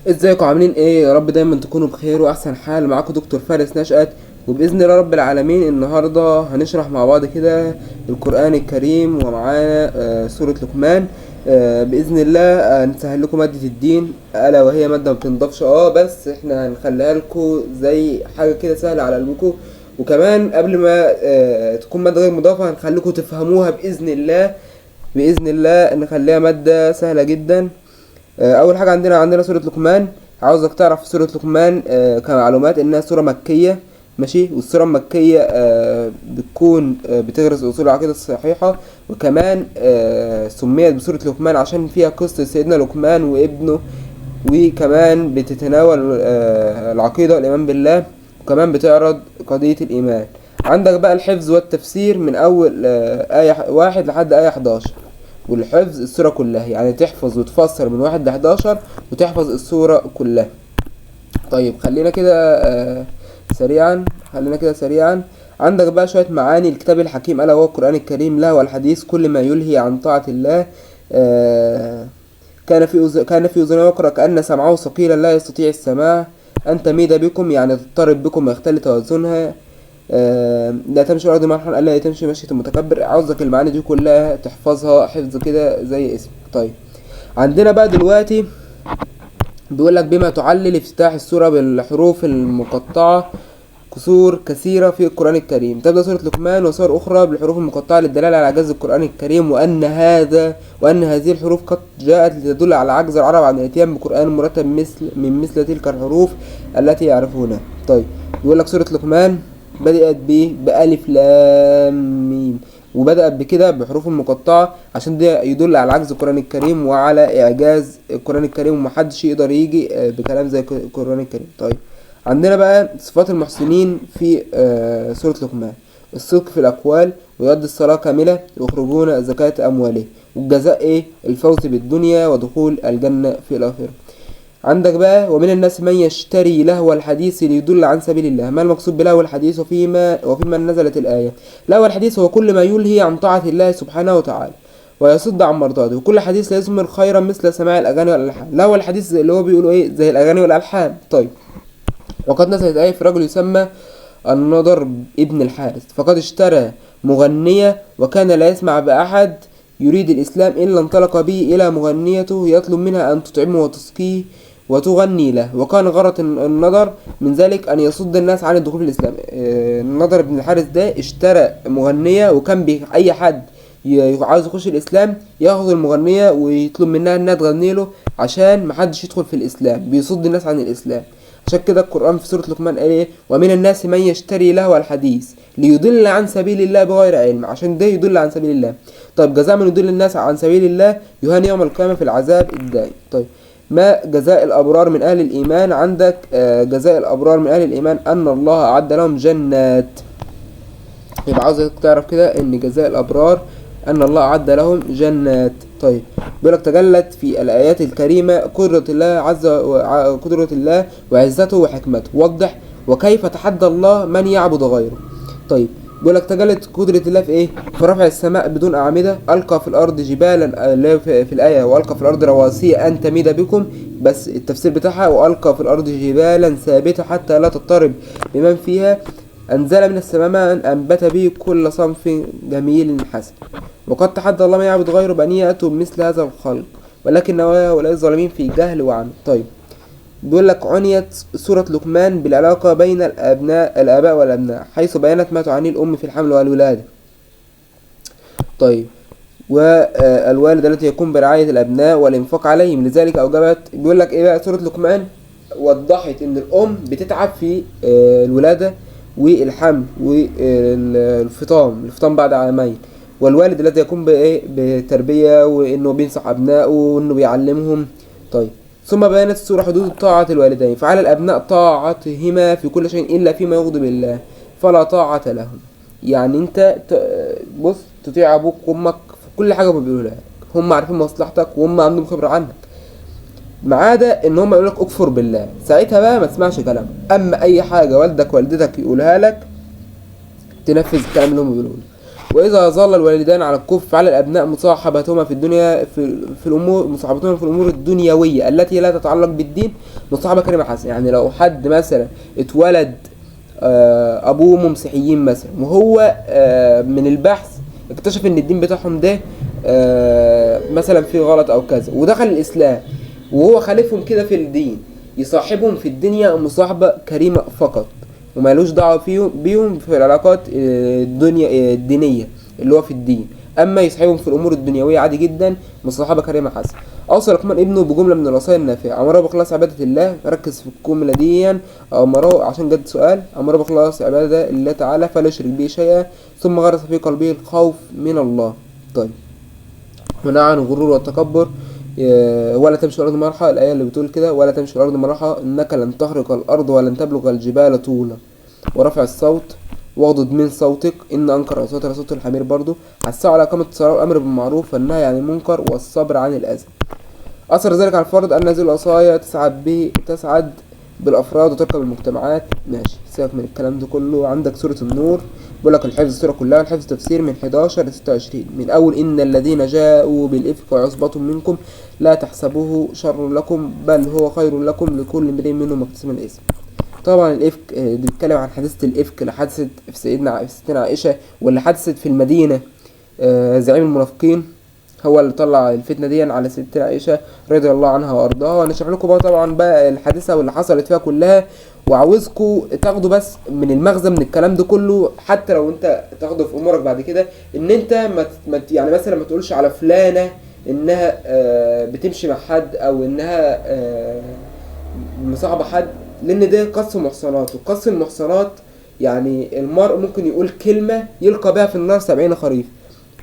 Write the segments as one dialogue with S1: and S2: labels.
S1: ازيكم عاملين ايه؟ يا رب دايما تكونوا بخير واحسن حال. معاكم دكتور فارس نشأت، وباذن الله رب العالمين النهارده هنشرح مع بعض كده القرآن الكريم، ومعانا سورة لقمان. باذن الله هنسهل لكم مادة الدين، الا وهي مادة ما بتنضافش، بس احنا هنخليها لكم زي حاجة كده سهلة على قلبكم. وكمان قبل ما تكون مادة غير مضافة هنخليكم تفهموها باذن الله. باذن الله نخليها مادة سهلة جدا. اول حاجه عندنا سوره لقمان. عاوزك تعرف سوره لقمان كمعلومات انها سوره مكيه، ماشي. والسوره المكيه بتكون بتغرس اصول العقيده الصحيحه. وكمان سميت بسوره لقمان عشان فيها قصه سيدنا لقمان وابنه، وكمان بتتناول العقيده والايمان بالله، وكمان بتعرض قضيه الايمان. عندك بقى الحفظ والتفسير من اول آية 1 لحد آية 11. والحفظ السورة كلها، يعني تحفظ وتفسر من 1 ل11 وتحفظ السورة كلها. طيب خلينا كده سريعا. عندك بقى شوية معاني الكتاب الحكيم ألا هو القرآن الكريم، له والحديث كل ما يلهي عن طاعة الله. كان في أذنه وقرأ كأن سمعه ثقيلا لا يستطيع السماع. أن تميد بكم يعني تضطرب بكم ويختل توازنها. لا تمشي الأرض مرحا ألا تمشي مشية المتكبر. عاوزك المعاني دي كلها تحفظها حفظ كده زي اسم. طيب عندنا بقى دلوقتي بيقولك بما تعلل افتتاح السورة بالحروف المقطعة كسور كثيرة في القرآن الكريم. تبدأ سورة لقمان وسور أخرى بالحروف المقطعة للدلالة على عجز القرآن الكريم، وأن هذه الحروف قد جاءت لتدل على عجز العرب عن الاتيان بقرآن مرتب مثل تلك الحروف التي يعرفونها. طيب بيقولك سورة لقمان بدأت بألف لام ميم، وبدأت بكده بحروف مقطعة عشان ده يدل على عجز القرآن الكريم وعلى إعجاز القرآن الكريم، ومحدش يقدر يجي بكلام زي القرآن الكريم. طيب عندنا بقى صفات المحسنين في سورة لقمان: الصدق في الأقوال، ويؤدي الصلاة كاملة، ويخرجون زكاة أموالهم. والجزاء إيه؟ الفوز بالدنيا ودخول الجنة في الآخرة. عندك بقى ومن الناس من يشتري لهو الحديث ليضل عن سبيل الله. ما المقصود بلهو الحديث وفيما نزلت الآية؟ لهو الحديث هو كل ما يلهي عن طاعة الله سبحانه وتعالى ويصد عن مرضاته، وكل حديث لا يثمر خيرا مثل سماع الأغاني والألحان. لهو الحديث اللي هو بيقولوا إيه؟ زي الأغاني والألحان. طيب وقد نزلت آية في رجل يسمى النضر ابن الحارث، فقد اشترى مغنية وكان لا يسمع بأحد يريد الإسلام إلا انطلق به إلى مغنيته يطلب منها أن تطعمه وتسقيه وتغني له، وكان غرض النضر من ذلك أن يصد الناس عن الدخول في الإسلام. النضر بن الحارث ده اشترى مغنية، وكان أي حد عاوز يخش الإسلام ياخد المغنية ويطلب منها أنها تغني له عشان محدش يدخل في الإسلام، بيصد الناس عن الإسلام. عشان كده القرآن في سورة لقمان قال ايه؟ ومن الناس من يشتري لهو الحديث ليضل عن سبيل الله بغير علم، عشان ده يضل عن سبيل الله. طيب جزاء من يضل الناس عن سبيل الله يهان يوم القيامة في العذاب الدائم. طيب ما جزاء الأبرار من أهل الإيمان؟ عندك جزاء الأبرار من أهل الإيمان أن الله أعد لهم جنات. يبقى عاوزك تعرف كده ان جزاء الأبرار أن الله أعد لهم جنات. طيب بيقولك تجلت في الآيات الكريمة قدرة الله وعزته وحكمته. وضح وكيف تحدى الله من يعبد غيره. طيب بيقولك تجلت قدرة الله في ايه؟ في رفع السماء بدون أعمدة، ألقى في الأرض جبالا في الآية وألقى في الأرض رواسي أن تميد بكم، بس التفسير بتاعها وألقى في الأرض جبالا ثابتة حتى لا تضطرب بمن فيها، أنزل من السماء أنبت به كل صنف جميل حسن. وقد تحدى الله ما يعبد غيره بأن يأتوا بمثل هذا الخلق ولكن هؤلاء الظالمين في جهل وعمى. طيب بيقول لك عنيت سورة لقمان بالعلاقة بين الآباء والأبناء، حيث بينت ما تعانيه الأم في الحمل والولادة. طيب والوالد التي يقوم برعاية الأبناء والإنفاق عليهم، لذلك أوجبت. بيقول لك إيه بقى؟ سورة لقمان وضحت إن الأم بتتعب في الولادة والحمل والفطام بعد عامين، والوالد الذي يقوم بتربية وإنه بينصح أبنائه وإنه بيعلمهم. طيب ثم بيانت السورة حدود طاعة الوالدين، فعلى الأبناء طاعتهما في كل شيء إلا فيما يغضب الله فلا طاعة لهم. يعني أنت بص تطيع أبوك وأمك في كل حاجة بيقولوا لك، هم عارفين مصلحتك وهم عندهم خبرة عنك، ما عدا ان هم يقولك اكفر بالله، ساعتها بقى ما تسمعش كلام. اما اي حاجه والدك والدتك يقولها لك تنفذ الكلام اللي هم بيقولوه. وإذا ظل الوالدان على الكفر فعلى الأبناء مصاحبتهما في الدنيا في الأمور، مصاحبتهما في الأمور الدنيوية التي لا تتعلق بالدين مصاحبة كريمة حسنة. يعني لو حد مثلا اتولد أبوه وأمه مسيحيين مثلا، وهو من البحث اكتشف إن الدين بتاعهم ده مثلا فيه غلط أو كذا، ودخل الإسلام وهو خالفهم كده في الدين، يصاحبهم في الدنيا مصاحبة كريمة فقط، ومالوش دعوة بيهم في العلاقات الدينية اللي هو في الدين. أما يصاحبهم في الأمور الدنيوية عادي جدا مصاحبة كريمة حسنة. أوصى لقمان ابنه بجملة من الوصايا النافعة: أمره بإخلاص عبادة الله. ركز في الجملة دي، أمره عشان جد سؤال. أمره بإخلاص عبادة الله تعالى فلا يشرك به شيئا، ثم غرس في قلبه الخوف من الله. طيب، منع عن الغرور والتكبر. ولا تمشي الأرض مرحا، الآية اللي بتقول كده: ولا تمشي الأرض مرحا إنك لن تخرق الأرض ولن تبلغ الجبال طولا. ورفع الصوت، واغضض من صوتك إن أنكر أصوات لصوت الحمير. برضو حثوا على إقامة الصلاة والأمر بالمعروف والنهي عن المنكر والصبر عن الأذى. أثر ذلك على الفرد أن هذه الوصايا تسعد بالأفراد وتركب المجتمعات. ماشي، سيبك من الكلام ده كله. عندك سورة النور بيقول لك الحفظ السورة كلها، الحفظ تفسير من 11 ل 26. من أول: إن الذين جاءوا بالإفك عصبة منكم لا تحسبوه شر لكم بل هو خير لكم لكل امرئ منهم مكتسب الإثم. طبعا الإفك دي بيتكلم عن حادثة الإفك اللي حدثت في ستنا عائشة، واللي حدثت في المدينة. زعيم المنافقين هو اللي طلع الفتنة دي على ستنا عائشة رضي الله عنها وارضاها. ونشرح لكم بقى طبعا بقى الحادثة واللي حصلت فيها كلها، وعاوزكم تاخدوا بس من المغزى من الكلام ده كله، حتى لو انت تاخده في امورك بعد كده، ان انت يعني مثلا ما تقولش على فلانة انها بتمشي مع حد، او انها مصاحبة حد، لان ده قص محصنات. وقص المحصنات يعني المرء ممكن يقول كلمة يلقى بها في النار 70 خريف،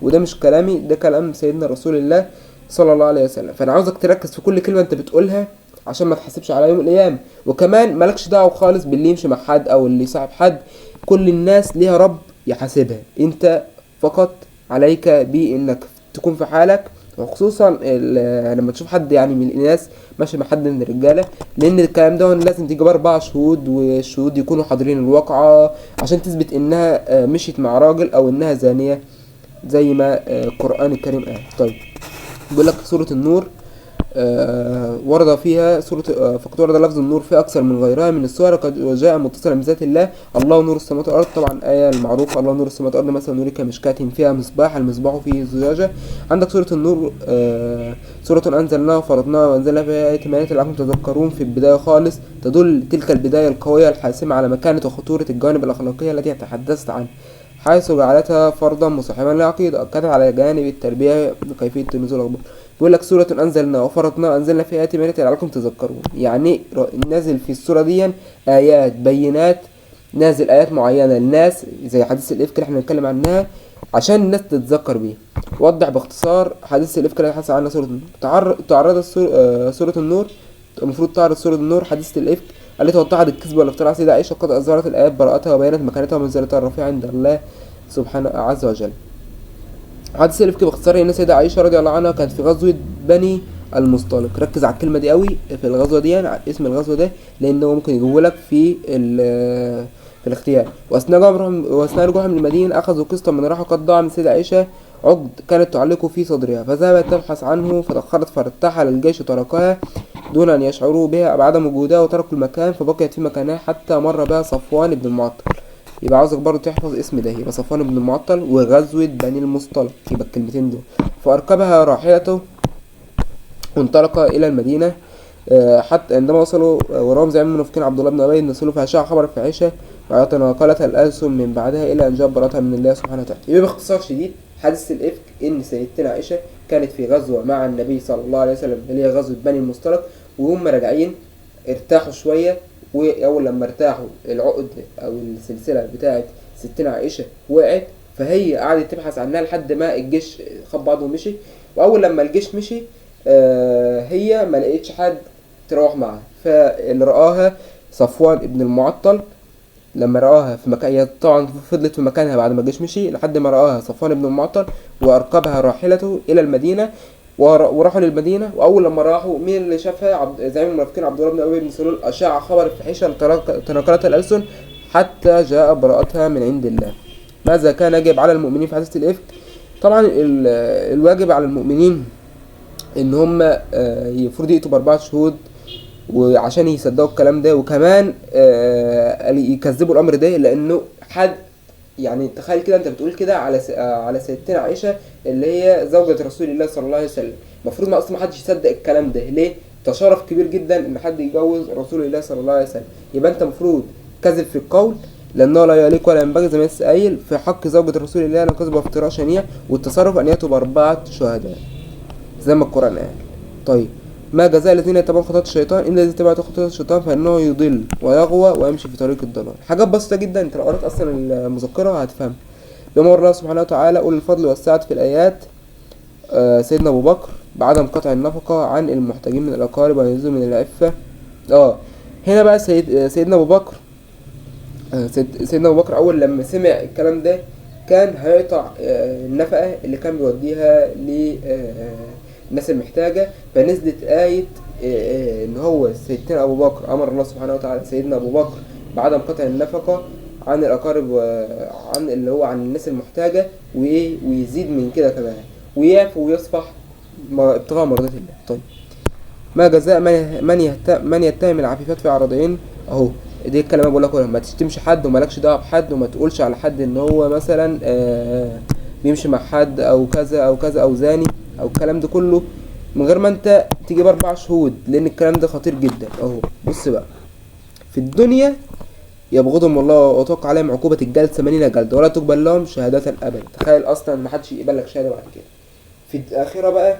S1: وده مش كلامي، ده كلام سيدنا رسول الله صلى الله عليه وسلم. فانا عاوزك تركز في كل كلمة انت بتقولها عشان ما تحسبش على يوم القيامة. وكمان مالكش دعوة خالص باللي يمشي مع حد او اللي يصاحب حد، كل الناس ليها رب يحاسبها، انت فقط عليك بانك تكون في حالك. وخصوصا لما تشوف حد يعني من الناس ماشي مع حد من الرجاله، لان الكلام ده لازم تجيب 4 شهود، والشهود يكونوا حاضرين الواقعة عشان تثبت انها مشيت مع راجل او انها زانية زي ما القرآن الكريم قال. طيب، بيقول لك سورة النور ورد فيها فقد ورد لفظ النور في أكثر من غيرها من السور، وجاء متصلا بذات الله: الله نور السماوات والأرض. طبعا آية المعروفة: الله نور السماوات والأرض مثلا نور كمشكاة فيها مصباح، المصباح فيه زجاجة. عندك سورة النور سورة أنزلناها وفرضناها وأنزلنا فيها آيات بينات لعلكم تذكرون. في البداية خالص تدل تلك البداية القوية الحاسمة على مكانة وخطورة الجوانب الأخلاقية التي تحدثت عنها، حيث جعلتها فرضا مصاحبا للعقيدة. أكدت على جانب التربية وكيفية نزول الأخبار. بيقول لك سورة أنزلنا وفرضنا وأنزلنا فيها آيات بينات لعلكم تذكرون. يعني نازل في السورة دي آيات بينات، نازل آيات معينة للناس زي حديث الإفك اللي احنا بنتكلم عنها عشان الناس تتذكر بيه. وضح باختصار حديث الإفك اللي حصل عنها سورة النور. تعرضت سورة النور، المفروض تعرض سورة النور حديث الإفك التي وضحت الكذب والافتراء سيدة عائشة، قد أظهرت الآيات براءتها وبينت مكانتها ومنزلتها الرفيعة عند الله سبحانه عز وجل. حديث الإفك باختصار ان السيدة عائشة رضي الله عنها كانت في غزوة بني المصطلق. ركز على الكلمة دي قوي في الغزوة دي، يعني اسم الغزوة ده، لأنه ممكن يجيبولك في الاختيار. وأثناء رجوعهم للمدينة أخذوا قسطا من راحة قد ضاع من السيدة عائشة عقد كانت تعلقه في صدرها، فذهبت تبحث عنه فتأخرت فارتحل الجيش تركها دون أن يشعروا بها بعدم وجودها، وتركوا المكان فبقيت في مكانها حتى مر بها صفوان بن المعطل. يبقى عاوزك برضو تحفظ اسم ده، يبقى صفوان بن المعطل وغزوة بني المصطلق، يبقى الكلمتين دول. فأركبها راحلته وانطلق إلى المدينة حتى عندما وصلوا وراهم زعيم المنافقين عبد الله بن أبي نزلوا فأشاع خبر الفاحشة وتناقلتها الألسن من بعدها إلى أن جاء براءتها من الله سبحانه وتعالى. يبقى باختصار شديد حادثة الإفك إن سيدتنا عائشة كانت في غزوة مع النبي صلى الله عليه وسلم اللي هي غزوة بني المصطلق، وهم راجعين ارتاحوا شوية، وأول لما ارتاحوا العقد أو السلسلة بتاعت ستنا عائشة وقعت، فهي قعدت تبحث عنها لحد ما الجيش خد بعضه ومشي. وأول لما الجيش مشي هي ما لقيتش حد تروح معها، فاللي رآها صفوان ابن المعطل لما رآها في مكان، هي طبعا فضلت في مكانها بعد ما الجيش مشي لحد ما رآها صفوان ابن المعطل وأركبها راحلته إلى المدينة وراحوا للمدينة. وأول لما راحوا مين اللي شافها؟ زعيم المنافقين عبد الله بن أبي بن سلول أشاع خبر الفاحشة تناقلتها الألسن حتى جاء براءتها من عند الله. ماذا كان يجب على المؤمنين في حادثة الإفك؟ طبعا الواجب على المؤمنين ان هم يفرض يأتوا ب4 شهود وعشان يصدقوا الكلام ده، وكمان يكذبوا الامر ده، لانه حد يعني تخيل كده انت بتقول كده على سيدتنا عائشه اللي هي زوجة رسول الله صلى الله عليه وسلم، المفروض ما اصلا ما حدش يصدق الكلام ده. ليه؟ ده شرف كبير جدا ان حد يجوز رسول الله صلى الله عليه وسلم، يبقى انت المفروض كذب في القول لانه لا يليق ولا ينبغي زي ما لسه قايل في حق زوجة رسول الله لو كذب وافتراء شنيع، والتصرف ان ياتوا ب4 شهداء زي ما القرآن قال. طيب ما جزاء الذين يتبعون خطوات الشيطان إلا الذين اتبعوا خطوات الشيطان فإنه يضل ويغوى ويمشي في طريق الضلال. حاجات بسيطة جدا، انت لو قرأت أصلا المذكرة هتفهم. بأمر الله سبحانه وتعالى أولي الفضل والسعة في الآيات سيدنا أبو بكر بعدم قطع النفقة عن المحتاجين من الأقارب وينزل من العفة. هنا بقى سيدنا أبو بكر سيدنا أبو بكر أول لما سمع الكلام ده كان هيقطع النفقة اللي كان بيوديها للناس المحتاجة، فنزلت آية ان هو سيدنا ابو بكر امر الله سبحانه وتعالى سيدنا ابو بكر بعدم قطع النفقة عن الاقارب وعن اللي هو عن الناس المحتاجة، ويزيد من كده كمان ويعفو ويصفح ابتغاء مرضات الله. طيب ما جزاء من يتهم العفيفات في عرضين؟ اهو دي الكلام بقول لك، ما تشتمش حد ومالكش دعوه بحد، وما تقولش على حد ان هو مثلا بيمشي مع حد او كذا او كذا او زاني او الكلام ده كله من غير ما انت تجيب 4 شهود، لان الكلام ده خطير جدا. اهو بص بقى، في الدنيا يبغضهم الله ويتوقع عليهم عقوبة الجلد 80 جلد ولا تقبل لهم شهادة ابدا. تخيل اصلا ما حدش يقبل لك شهادة بعد كده. في الاخرة بقى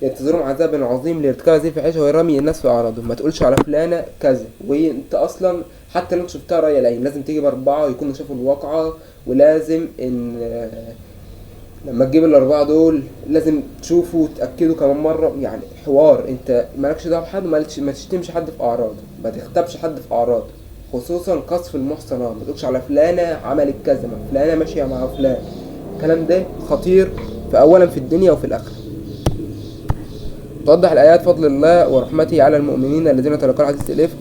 S1: ينتظرهم عذاب عظيم لارتكاب هذه الفاحشة ويرمي الناس في اعراضهم. ما تقولش على فلانة كذا وانت اصلا حتى لو انت شفتها رأي العين لازم تجيب 4 ويكونوا شافوا الواقعة، ولازم ان لما تجيب ال4 دول لازم تشوفوا وتأكدوا كمان مرة. يعني حوار، انت مالكش دعوه بحد، ما تشتمش حد في اعراضه، ما تغتابش حد في اعراضه، خصوصا قذف المحصنات. ما تقولش على فلانة عملت كذا، ما فلانة ماشية مع فلان. الكلام ده خطير في اولا في الدنيا وفي الاخرة. توضح الايات فضل الله ورحمته على المؤمنين الذين تلقوا حديث الافك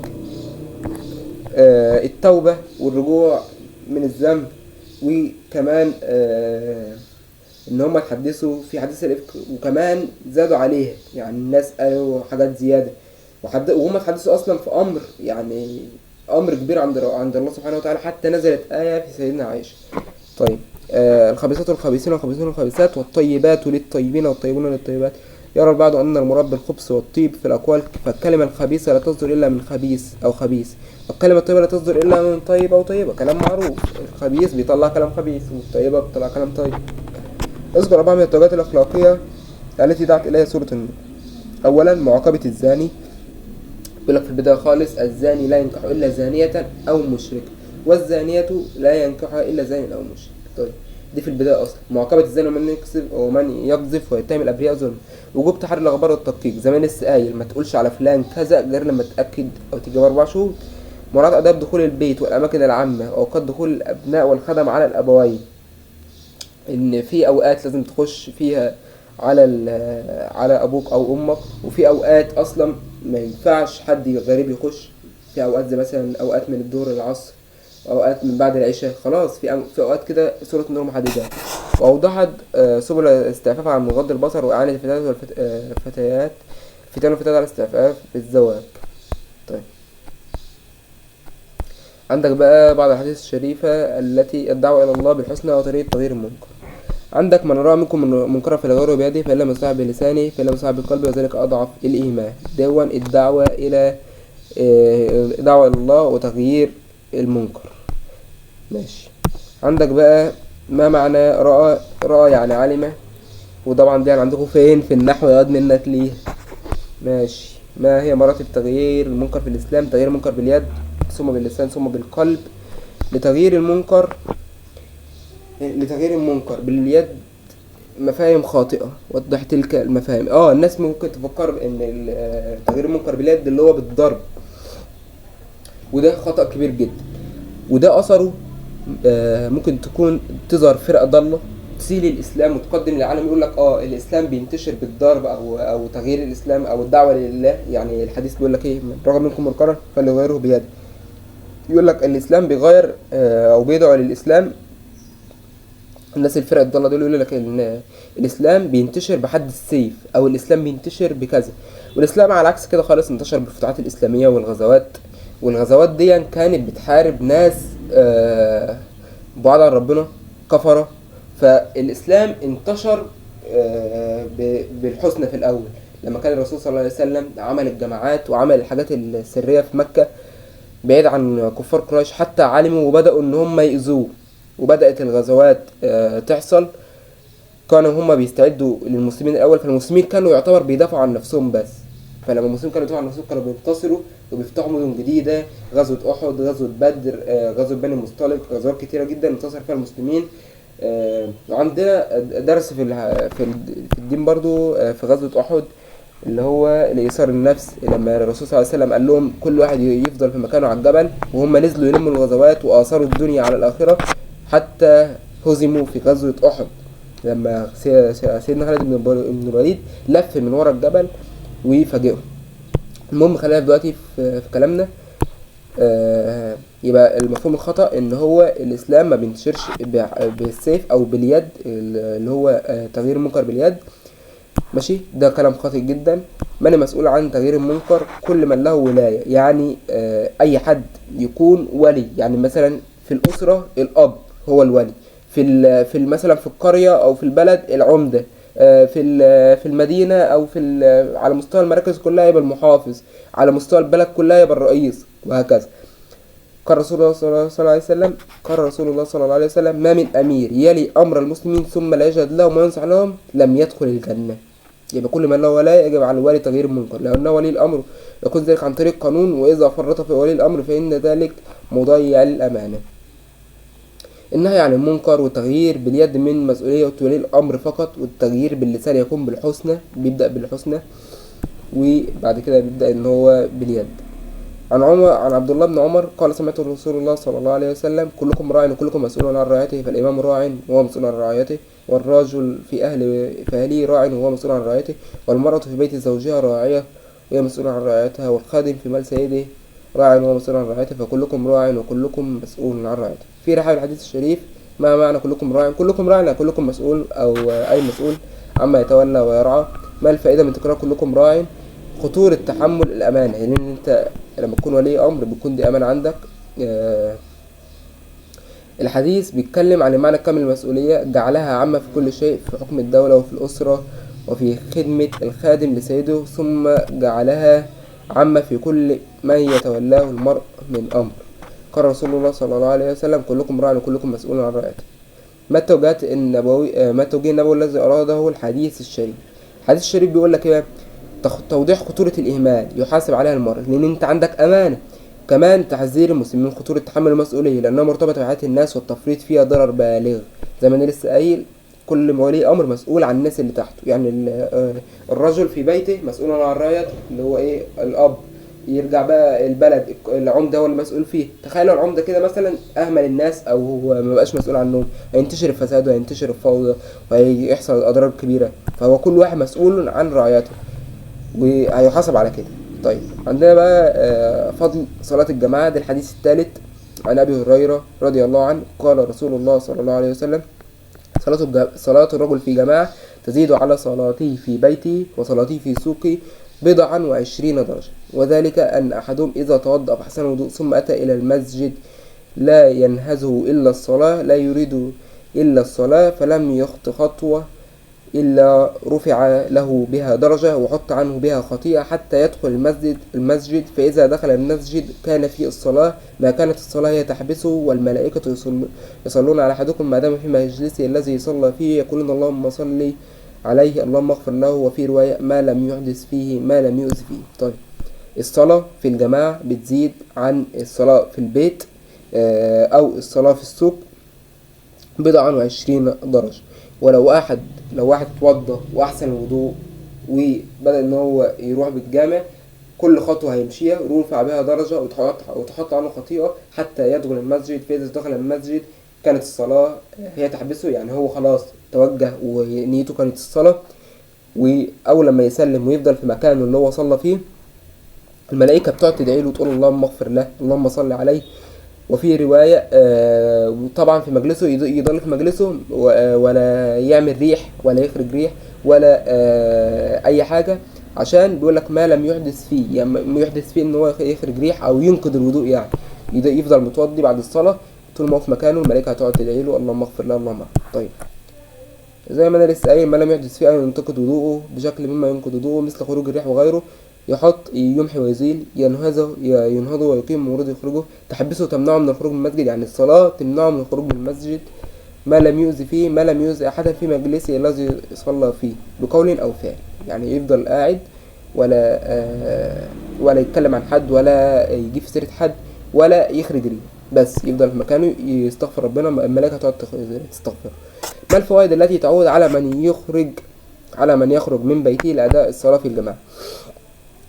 S1: التوبة والرجوع من الذنب، وكمان ان هم يتحدثوا في حديث الافك وكمان زادوا عليها، يعني الناس قالوا حاجات زياده وهم اتحدثوا اصلا في امر، يعني امر كبير عند الله سبحانه وتعالى، حتى نزلت ايه في سيدنا عائشه. طيب الخبيثات للخبيثين والخبيثون للخبيثات والطيبات للطيبين والطيبون للطيبات. يرى البعض ان المراد بالخبث والطيب في الاقوال، فالكلمه الخبيثه لا تصدر الا من خبيث او خبيث، والكلمه الطيبه لا تصدر الا من طيب او طيبه. كلام معروف، الخبيث بيطلع كلام خبيث والطيبه بتطلع كلام طيب. اذكر 4 من التوجيهات الأخلاقية التي دعت إليها سورة النور. أولا معاقبة الزاني، يقول لك في البداية خالص الزاني لا ينكح إلا زانية أو مشركة، والزانية لا ينكحها إلا زاني أو مشرك. طيب دي في البداية أصلا معاقبة الزاني ومن يقذف ويتهم الأبرياء ظلم. وجوب تحري الأخبار والتدقيق زي ما لسه قايل، ما تقولش على فلان كذا غير لما تتأكد أو تجيب 4 شهود. مراعاة آداب دخول البيت والأماكن العامة وأوقات دخول الأبناء والخدم على الأبوين، ان في اوقات لازم تخش فيها على ابوك او امك، وفي اوقات اصلا ما ينفعش حد غريب يخش. في اوقات زي مثلا اوقات من الظهر للعصر، اوقات من بعد العشاء، خلاص في اوقات كده سورة النور محددة. واوضحت سبل الاستعفاف عن مغض البصر واعانة الفتيات على الاستعفاف بالزواج. طيب عندك بقى بعض الحديث الشريفة التي الدعوة إلى الله بالحسنى وطريقة تغيير المنكر. عندك من رأى منكم منكرا فليغيره بيده، فإن لم يستطع بلسانه فإن لم يستطع بقلبه، وذلك أضعف الإيمان. دون الدعوة إلى الله وتغيير المنكر. ماشي. عندك بقى ما معنى رأى يعني علمه، وطبعا دي عندكم فين في النحو يقعد منك ليه. ماشي. ما هي مراتب تغيير المنكر في الإسلام؟ تغيير المنكر باليد ثم باللسان ثم بالقلب. لتغيير المنكر باليد مفاهيم خاطئة، وضح تلك المفاهيم. الناس ممكن تفكر ان تغيير المنكر باليد اللي هو بالضرب، وده خطأ كبير جدا، وده اثره ممكن تكون تظهر فرقة ضالة تسيل الاسلام وتقدم للعالم، يقول لك الاسلام بينتشر بالضرب او تغيير الاسلام او الدعوة لله. يعني الحديث بيقول لك ايه؟ رغم منكم منكرا فليغيره بيده. يقول لك الاسلام بيغير او بيدعو للاسلام الناس الفرق الضالة دول يقول لك ان الاسلام بينتشر بحد السيف، او الاسلام بينتشر بكذا. والاسلام على عكس كده خالص انتشر بالفتوحات الاسلامية والغزوات. والغزوات دي كانت بتحارب ناس بعاد عن ربنا، كفرة. فالاسلام انتشر بالحسنى في الاول، لما كان الرسول صلى الله عليه وسلم عمل الجماعات وعمل الحاجات السرية في مكة بعيد عن كفار قريش، حتى علموا وبدأوا ان هم يأذوه، وبدأت الغزوات تحصل. كانوا هم بيستعدوا للمسلمين الاول، فالمسلمين كانوا يعتبر بيدافعوا عن نفسهم بس. فلما المسلمين كانوا بيدافعوا عن نفسهم كانوا بينتصروا وبيفتحوا مدن جديدة. غزوة احد، غزوة بدر، غزوة بني المصطلق، غزوات كتيرة جدا انتصر فيها المسلمين. وعندنا درس في الدين برضو في غزوة احد، اللي هو لإيثار النفس. لما الرسول صلى الله عليه وسلم قال لهم كل واحد يفضل في مكانه على الجبل، وهم نزلوا يلموا الغزوات وآثروا الدنيا على الآخرة حتى هزموا في غزوة أحد، لما سيدنا خالد بن الوليد لف من ورا الجبل وفاجئهم. المهم خلينا دلوقتي في كلامنا. يبقى المفهوم الخطأ ان هو الاسلام ما بينتشرش بالسيف او باليد، اللي هو تغيير المنكر باليد. ماشي، ده كلام خاطئ جدا. من مسؤول عن تغيير المنكر؟ كل من له ولاية، يعني اي حد يكون ولي. يعني مثلا في الاسرة الاب هو الولي، في مثلا في القرية او في البلد العمدة، في المدينة او على مستوى المراكز كلها يبقى المحافظ، على مستوى البلد كلها يبقى الرئيس، وهكذا. قال رسول الله صلى الله عليه وسلم ما من امير يلي امر المسلمين ثم لا يجد لهم وينصح لهم لم يدخل الجنة. يبقى كل من له ولاية يجب على الوالي تغيير المنكر، لأن ولي الأمر يكون ذلك عن طريق قانون، وإذا فرط في ولي الأمر فإن ذلك مضيع للأمانة. النهي عن المنكر والتغيير باليد من مسؤولية ولي الأمر فقط، والتغيير باللسان يكون بالحسنى، بيبدأ بالحسنى وبعد كده بيبدأ إن هو باليد. عن عبد الله بن عمر قال سمعت رسول الله صلى الله عليه وسلم كلكم راع وكلكم مسؤول عن رعيته، فالإمام راع وهو مسؤول عن رعيته، والرجل في أهله راع وهو مسؤول عن رعيته، والمرأة في بيت زوجها راعية وهي مسؤول عن رعيتها، والخادم في مال سيده راع وهو مسؤول عن رعيته، فكلكم راع وكلكم مسؤول عن رعيته. في رحاب الحديث الشريف ما معنى كلكم راع؟ كلكم راع يعني كلكم مسؤول، أو أي مسؤول عما يتولى ويرعى. ما الفائدة من تكرار كلكم راع؟ خطورة تحمل الأمانة، يعني إن أنت لما تكون ولي أمر بيكون دي أمانة عندك. الحديث بيتكلم عن معنى كامل المسؤولية، جعلها عامة في كل شيء، في حكم الدولة وفي الأسرة وفي خدمة الخادم لسيده، ثم جعلها عامة في كل ما يتولاه المرء من أمر. قال رسول الله صلى الله عليه وسلم كلكم راع وكلكم مسؤول عن رعيته. ما التوجيه النبوي الذي أراده الحديث الشريف؟ الحديث الشريف بيقول لك إيه؟ توضيح خطورة الإهمال يحاسب عليها المرء، لأن أنت عندك أمانة. كمان تحذير المسلمين من خطورة تحمل المسؤولية، لأنها مرتبطة بحياة الناس والتفريط فيها ضرر بالغ. زي ما أنا لسه قايل، كل ولي أمر مسؤول عن الناس اللي تحته. يعني الرجل في بيته مسؤول عن رعيته، اللي هو إيه؟ الأب. يرجع بقى البلد، العمدة هو المسؤول فيه. تخيلوا العمدة كده مثلا أهمل الناس أو هو مبقاش مسؤول عنهم، هينتشر الفساد وهينتشر الفوضى وهيحصل أضرار كبيرة. فهو كل واحد مسؤول عن رعيته وهيحاسب على كده. طيب عندنا بقى فضل صلاة الجماعة. ده الحديث الثالث عن أبي هريرة رضي الله عنه قال رسول الله صلى الله عليه وسلم صلاة الرجل في جماعة تزيد على صلاته في بيته وصلاته في سوقه 20 درجة، وذلك أن أحدهم إذا توضأ فأحسن الوضوء ثم أتى إلى المسجد لا ينهزه إلا الصلاة، لا يريد إلا الصلاة، فلم يخط خطوة إلا رفع له بها درجة وحط عنه بها خطيئة حتى يدخل المسجد. فإذا دخل المسجد كان في الصلاة ما كانت الصلاة هي تحبسه، والملائكة يصلون على أحدكم ما دام في مجلسه الذي صلى فيه، يقولون اللهم صل عليه اللهم اغفر له، وفي رواية ما لم يحدث فيه ما لم يؤذ فيه. طيب الصلاة في الجماعة بتزيد عن الصلاة في البيت أو الصلاة في السوق 20 درجة. ولو واحد اتوضى واحسن الوضوء وبدأ ان هو يروح بالجامع، كل خطوة هيمشيها يرفع بها درجة وتحط عنه خطيئة حتى يدخل المسجد. فإذا دخل المسجد كانت الصلاة هي تحبسه، يعني هو خلاص توجه ونيته كانت الصلاة. وأول لما يسلم ويفضل في مكانه اللي هو صلى فيه، الملائكة بتقعد تدعي له وتقول اللهم اغفر له اللهم صل عليه وفي رواية وطبعا في مجلسه يضل في مجلسه ولا يعمل ريح ولا يخرج ريح ولا اي حاجة، عشان بيقول لك ما لم يحدث فيه، يعني ما يحدث فيه ان هو يخرج ريح او ينقض الوضوء، يعني يفضل متوضي بعد الصلاة طول ما هو في مكانه، الملائكة هتقعد تدعي له اللهم اغفر له اللهم اغفر. طيب زي ما انا لسه قايل، ما لم يحدث فيه ان ينتقد وضوءه بشكل مما ينقض وضوءه مثل خروج الريح وغيره، يمحي ويزيل، ينهضه ويقيم ومرض يخرجه، تحبسه تمنعه من الخروج من المسجد، يعني الصلاة تمنعه من الخروج من المسجد، ما لم يؤذي فيه، ما لم يؤذي أحدا في مجلسه الذي صلى فيه بقول أو فعل، يعني يفضل قاعد ولا يتكلم عن حد ولا يجيب في سيرة حد ولا يخرج ريه، بس يفضل في مكانه يستغفر ربنا، الملائكة تقعد تستغفر. ما الفوائد التي تعود على من يخرج من بيته لأداء الصلاة في الجماعة؟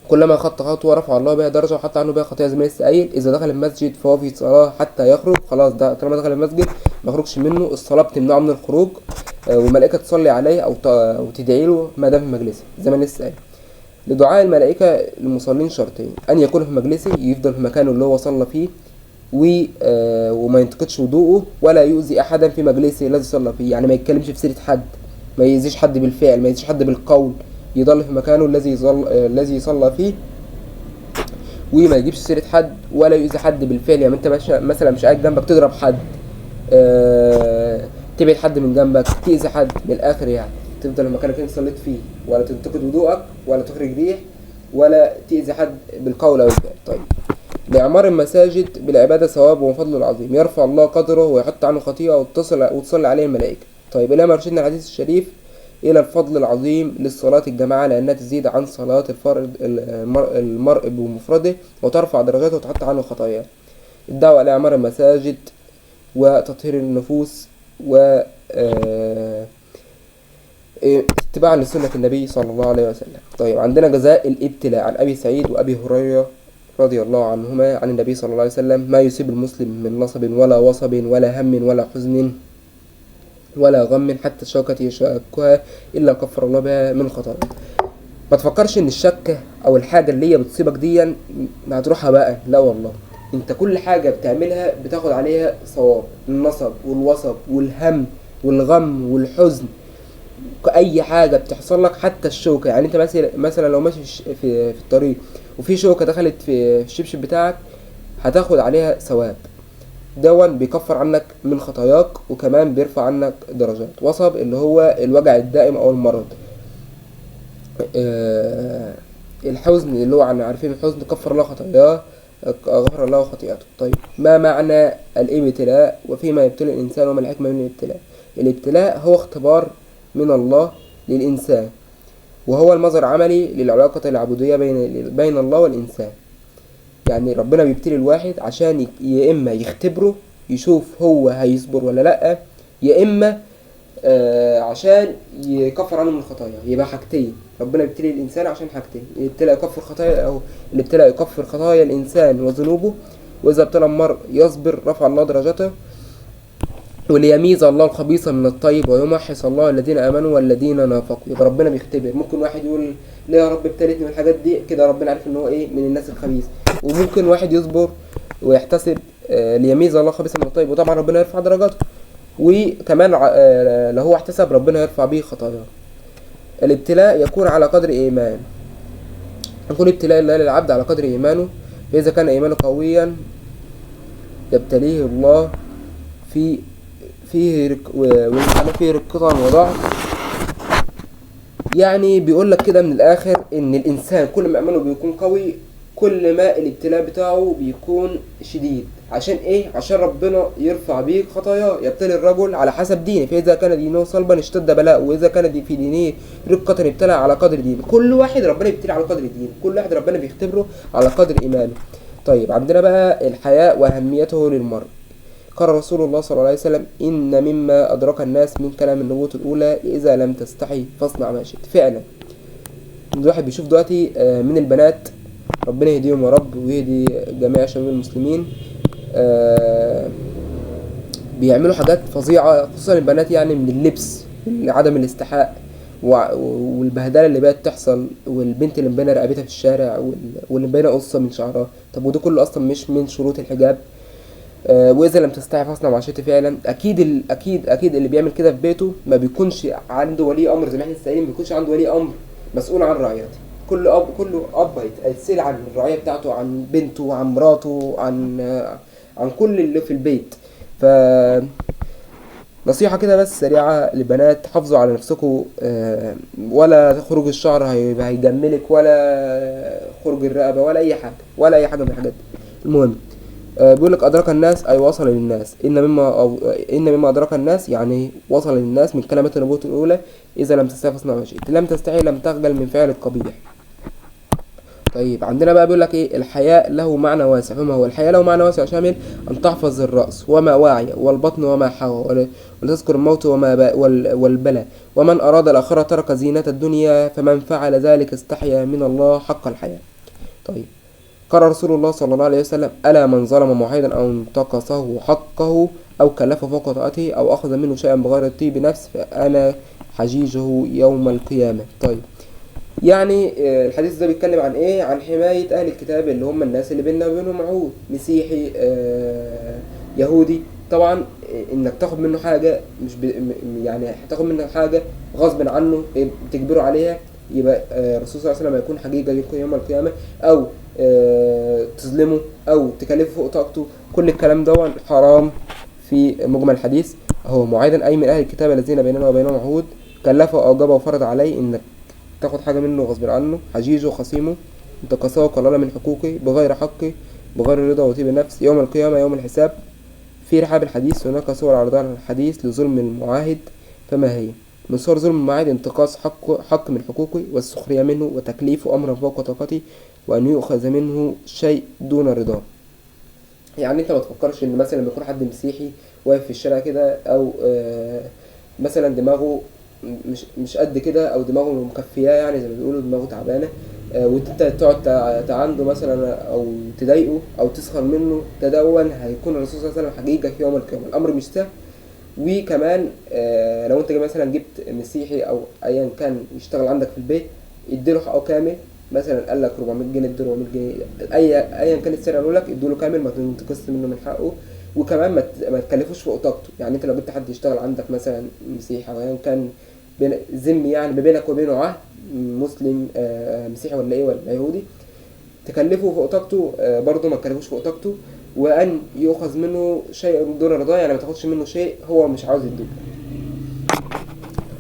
S1: كلما خط خطوة رفع الله بها درجة وحط عنه بها خطيئة، زي ما لسه قايل. إذا دخل المسجد فهو في صلاة حتى يخرج، خلاص ده طالما دخل المسجد ما يخرجش منه، الصلاة بتمنعه من الخروج، والملائكة تصلي عليه أو تدعي له ما دام في مجلسه، زي ما لسه قايل. لدعاء الملائكة للمصلين شرطين: أن يكون في مجلسه، يفضل في مكانه اللي هو صلى فيه، وما ينتقدش وضوءه ولا يؤذي أحدا في مجلسه الذي صلى فيه، يعني ما يتكلمش في سيرة حد، ما يأذيش حد بالفعل، ما يأذيش حد بالقول، يضل في مكانه الذي صلى فيه، وما يجيبش سيرة حد ولا يؤذي حد بالفعل. يعني انت مثلا مش قاعد جنبك تضرب حد، تبعد حد من جنبك، تأذي حد، من الآخر يعني تفضل في مكانك انت صليت فيه، ولا تنتقد وضوءك ولا تخرج ريح ولا تأذي حد بالقول أو الفعل. طيب لإعمار المساجد بالعبادة ثواب وفضل العظيم، يرفع الله قدره ويحط عنه خطيئة وتصلي عليه الملائكة. طيب إلى ما يرشدنا الحديث الشريف إلى الفضل العظيم للصلاة الجماعة، لأنها تزيد عن صلاة المرء بمفرده وترفع درجاته وتحط عنه خطاياه. الدعوة إلى إعمار المساجد وتطهير النفوس و اتباعا لسنة النبي صلى الله عليه وسلم. طيب عندنا جزاء الابتلاء. عن أبي سعيد وأبي هريرة رضي الله عنهما عن النبي صلى الله عليه وسلم: ما يصيب المسلم من نصب ولا وصب ولا هم ولا حزن ولا غم حتى الشوكة يشاكها إلا كفر الله بها من خطايا. ما تفكرش ان الشكة او الحاجة اللي هي بتصيبك دي هتروحها بقى، لا والله، انت كل حاجة بتعملها بتاخد عليها صواب. النصب والوصب والهم والغم والحزن، اي حاجة بتحصل لك حتى الشوكة، يعني انت مثلا لو ماشي في الطريق وفي شوكة دخلت في الشبشب بتاعك هتاخد عليها ثواب، دون بيكفر عنك من خطاياك وكمان بيرفع عنك درجات. وصب اللي هو الوجع الدائم او المرض. الحزن اللي هو عارفين الحزن كفر الله خطاياه، غفر الله خطيئته. طيب ما معنى الابتلاء وفيما يبتلى الإنسان وما الحكمة من الابتلاء؟ الابتلاء هو اختبار من الله للإنسان، وهو المظهر عملي للعلاقة العبودية بين الله والإنسان. يعني ربنا بيبتلي الواحد عشان يا إما يختبره يشوف هو هيصبر ولا لأ، يا إما عشان يكفر عنه من الخطايا. يبقى حاجتين، ربنا يبتلي الإنسان عشان حاجتين: الابتلاء يكفر خطايا، أو الابتلاء يكفر خطايا الإنسان وذنوبه، وإذا ابتلى المرء يصبر رفع الله درجته، وليميز الله الخبيث من الطيب ويمحص الله الذين آمنوا والذين نافقوا. يبقى ربنا بيختبر. ممكن واحد يقول ليه يا رب ابتليتني من الحاجات دي كده، ربنا عارف ان هو ايه، من الناس الخبيث. وممكن واحد يصبر ويحتسب ليميز الله الخبيث من الطيب، وطبعا ربنا يرفع درجاته، وكمان لو هو احتسب ربنا يرفع به خطاياه. الابتلاء يكون على قدر إيمان، يكون ابتلاء الله للعبد على قدر إيمانه، فإذا كان إيمانه قويا يبتليه الله فيه رقة وضعف. يعني بيقول لك كده من الآخر إن الإنسان كل ما إيمانه بيكون قوي كل ما الابتلاء بتاعه بيكون شديد. عشان ايه؟ عشان ربنا يرفع بيه خطاياه. يبتلي الرجل على حسب دينه، فاذا كان دينه صلبا اشتد بلاءه، واذا كان في دينه رقة ابتلى على قدر دينه. كل واحد ربنا يبتلي على قدر دينه، كل واحد ربنا بيختبره على قدر ايمانه. طيب عندنا بقى الحياء واهميته للمرء. قال رسول الله صلى الله عليه وسلم: ان مما ادرك الناس من كلام النبوة الاولى اذا لم تستحي فاصنع ما شئت. فعلا الواحد بيشوف دلوقتي من البنات، ربنا يهديهم يا رب ويهدي جميع شباب المسلمين، بيعملوا حاجات فظيعة، خصوصا البنات، يعني من اللبس، عدم الاستحاء والبهدله اللي بقت تحصل، والبنت اللي مبينه رقبتها في الشارع واللي مبينه قصه من شعرها. طب وده كله اصلا مش من شروط الحجاب. واذا لم تستحي فاصنع مع شئت فعلا. اكيد اللي بيعمل كده في بيته ما بيكونش عنده ولي امر، زي ما احنا لسه ما بيكونش عنده ولي امر مسؤول عن رعيته. كل اب هيتسال عن الرعيه بتاعته، عن بنته، عن مراته، عن كل اللي في البيت. ف نصيحة كده بس سريعة للبنات، حافظوا على نفسكم، ولا خروج الشعر هيجملك، ولا خروج الرقبة، ولا أي حاجة من الحاجات دي. المهم، بيقولك أدرك الناس أي وصل للناس، إن مما أدرك الناس يعني وصل للناس من كلمات النبوة الأولى: إذا لم تستحي فاصنع ما شئت، لم تستحي لم تخجل من فعل القبيح. طيب عندنا بقى بيقول لك ايه؟ الحياء له معنى واسع. فما هو الحياء؟ له معنى واسع شامل ان تحفظ الراس وما وعي، والبطن وما حوى، ولتذكر الموت والبلاء، ومن اراد الاخره ترك زينه الدنيا، فمن فعل ذلك استحيا من الله حق الحياء. طيب قال رسول الله صلى الله عليه وسلم: الا من ظلم موحدا او انتقصه حقه او كلفه فوق طاقته او اخذ منه شيئا بغير طيب نفس فانا حجيجه يوم القيامه. طيب يعني الحديث ده بيتكلم عن ايه؟ عن حماية اهل الكتاب، اللي هم الناس اللي بيننا وبينهم عهود، مسيحي، يهودي. طبعا انك تاخد منه حاجة مش يعني هتاخد منه حاجة غصب عنه، بتجبره عليها، يبقى الرسول صلى الله عليه وسلم هيكون حجيجة يوم القيامة، او تظلمه او تكلفه فوق طاقته. كل الكلام ده حرام في مجمل الحديث. هو معادا اي من اهل الكتاب الذين بيننا وبينهم عهود كلفه او اوجبه وفرض عليه انك تاخد حاجة منه غصب عنه، حجيجه خصيمه، انتقصه وقلل من حقوقه بغير حقه بغير رضا وطيب النفس. يوم القيامة يوم الحساب. في رحاب الحديث هناك صور عرضها الحديث لظلم المعاهد، فما هي؟ من صور ظلم المعاهد: انتقاص حق من حقوقه، والسخرية منه، وتكليفه أمرا فوق طاقته، وأن يؤخذ منه شيء دون رضاه. يعني انت ما تفكرش ان مثلا بيكون حد مسيحي واقف في الشارع كده، او مثلا دماغه مش قد كده، او دماغه مكفياه، يعني زي ما بيقولوا دماغه تعبانه، وانت تقعد تعنده مثلا او تضايقه او تسخر منه، تدون هيكون الرسول صلى الله عليه وسلم حقيقة في يوم القيامه. الامر مش سهل. وكمان لو انت مثلا جبت مسيحي او ايا كان يشتغل عندك في البيت، اديله حقه كامل. مثلا قال لك 400 جنيه اديله 400 جنيه، ايا كان السعر قالوا لك اديله كامل، ما تنتقصش منه من حقه. وكمان ما تكلفوش فوق طاقته. يعني انت لو جبت حد يشتغل عندك مثلا مسيحي او ايا كان ذمي، يعني ما بينك وبينه عهد، مسلم مسيحي ولا ايه ولا يهودي، تكلفه فوق طاقته، برضه ما تكلفوش فوق طاقته. وان يؤخذ منه شيء دون رضاه، يعني ما تاخدش منه شيء هو مش عاوز يديه.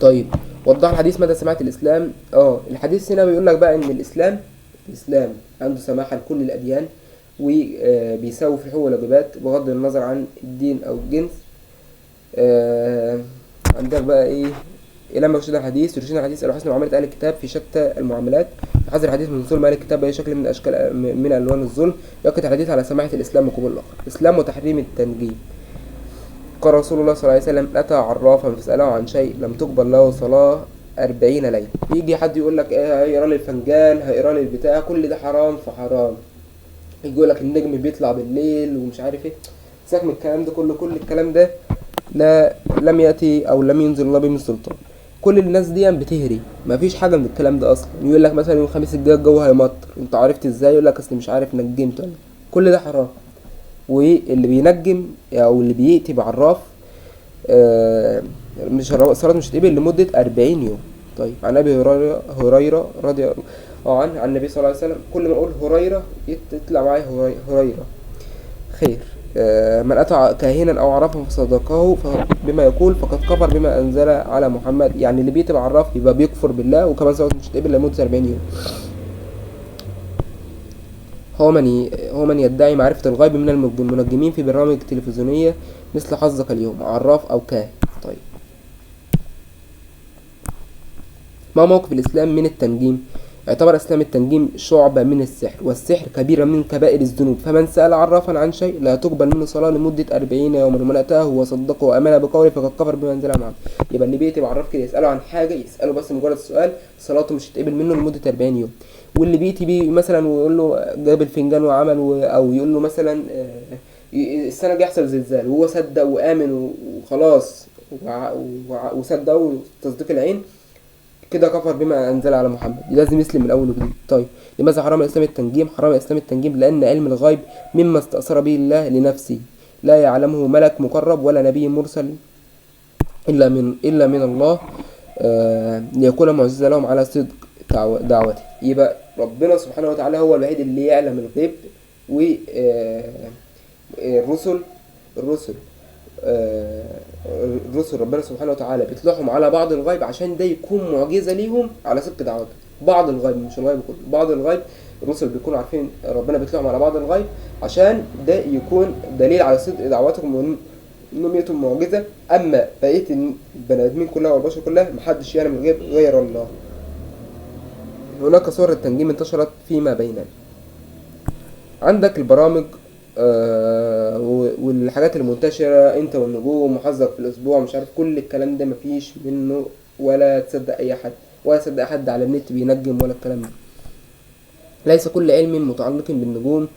S1: طيب وضح الحديث مدى سماحة الاسلام. الحديث هنا بيقول لك بقى ان الاسلام عنده سماحة لكل الاديان، وبيساوي في الحقوق والواجبات بغض النظر عن الدين او الجنس. عندك بقى ايه؟ لما يرشد الحديث على حسن معاملة أهل الكتاب في شتى المعاملات، يحذر الحديث من ظلم أهل الكتاب بأي شكل من أشكال من ألوان الظلم، يؤكد الحديث على سماحة الإسلام وقبول الآخر. الإسلام وتحريم التنجيم. قال رسول الله صلى الله عليه وسلم: أتى عرافا فسأله عن شيء لم تقبل له صلاة 40 ليلة. يجي حد يقول لك ايه؟ هيقرا لي الفنجان، هيقرا لي البتاع، كل ده حرام في حرام. يجي يقول لك النجم بيطلع بالليل ومش عارف ايه. سيبك من الكلام ده كله. كل الكلام ده لم يأتي أو لم ينزل الله به من سلطان. كل الناس دي بتهري، مفيش حاجه من الكلام ده اصلا. يقول لك مثلا يوم الخميس الجاي الجو هيمطر، انت عرفت ازاي؟ يقول لك اصل مش عارف نجمت ولا. كل ده حرام. واللي بينجم او اللي بيأتي بعراف مش الصلاة مش هتقبل لمدة 40 يوم. طيب عن ابي هريرة رضي الله عنه عن النبي صلى الله عليه وسلم: كل ما اقول هريرة يطلع معايا هريرة خير. من أتى كاهنا أو عرفه فصدقه بما يقول فقد كفر بما أنزل على محمد. يعني اللي بيتبع عراف يبقى بيكفر بالله، وكمان صلاة مش هتقبل لمدة 40 يوم. هو من يدعي معرفة الغيب من المنجمين في برامج تلفزيونية مثل حظك اليوم، عراف أو كاهن. طيب ما موقف الإسلام من التنجيم؟ اعتبر اسلام التنجيم شعبة من السحر، والسحر كبيرة من كبائر الذنوب، فمن سأل عرافا عن شيء لا تقبل منه صلاة لمدة 40 يوما، ومن أتاه وصدقه وآمن بقوله فقد كفر بما أنزل معه. يبقى اللي بيأتي بعراف كده يسأله عن حاجة، يسأله بس مجرد السؤال، صلاته مش هتقبل منه لمدة 40 يوم. واللي بيأتي بيه مثلا ويقول له جاب الفنجان وعمل، أو يقول له مثلا السنة الجاية يحصل زلزال، وهو صدق وآمن وخلاص وصدقه تصديق العين، كده كفر بما أنزل على محمد، لازم يسلم من أول وجديد. طيب لماذا حرم الإسلام التنجيم؟ حرم الإسلام التنجيم لأن علم الغيب مما استأثر به الله لنفسه، لا يعلمه ملك مقرب ولا نبي مرسل إلا من الله، ليكون معجزة لهم على صدق دعوته. يبقى ربنا سبحانه وتعالى هو الوحيد اللي يعلم الغيب، والرسل الرسل الرسل ربنا سبحانه وتعالى بيطلعهم على بعض الغيب عشان ده يكون معجزة ليهم على صدق دعوته. بعض الغيب مش الغيب كله، بعض الغيب الرسل بيكونوا عارفين ربنا بيطلعهم على بعض الغيب عشان ده يكون دليل على صدق دعوتهم انهم يأتوا معجزة. اما بقية البني ادمين كلها والبشر كلها محدش يعلم الغيب غير الله. هناك صور التنجيم انتشرت فيما بيننا. عندك البرامج والحاجات المنتشرة، انت والنجوم، محذر في الاسبوع، مش عارف، كل الكلام ده مفيش منه ولا تصدق اي حد، ولا تصدق حد على النت بينجم ولا الكلام ده. ليس كل علم متعلق بالنجوم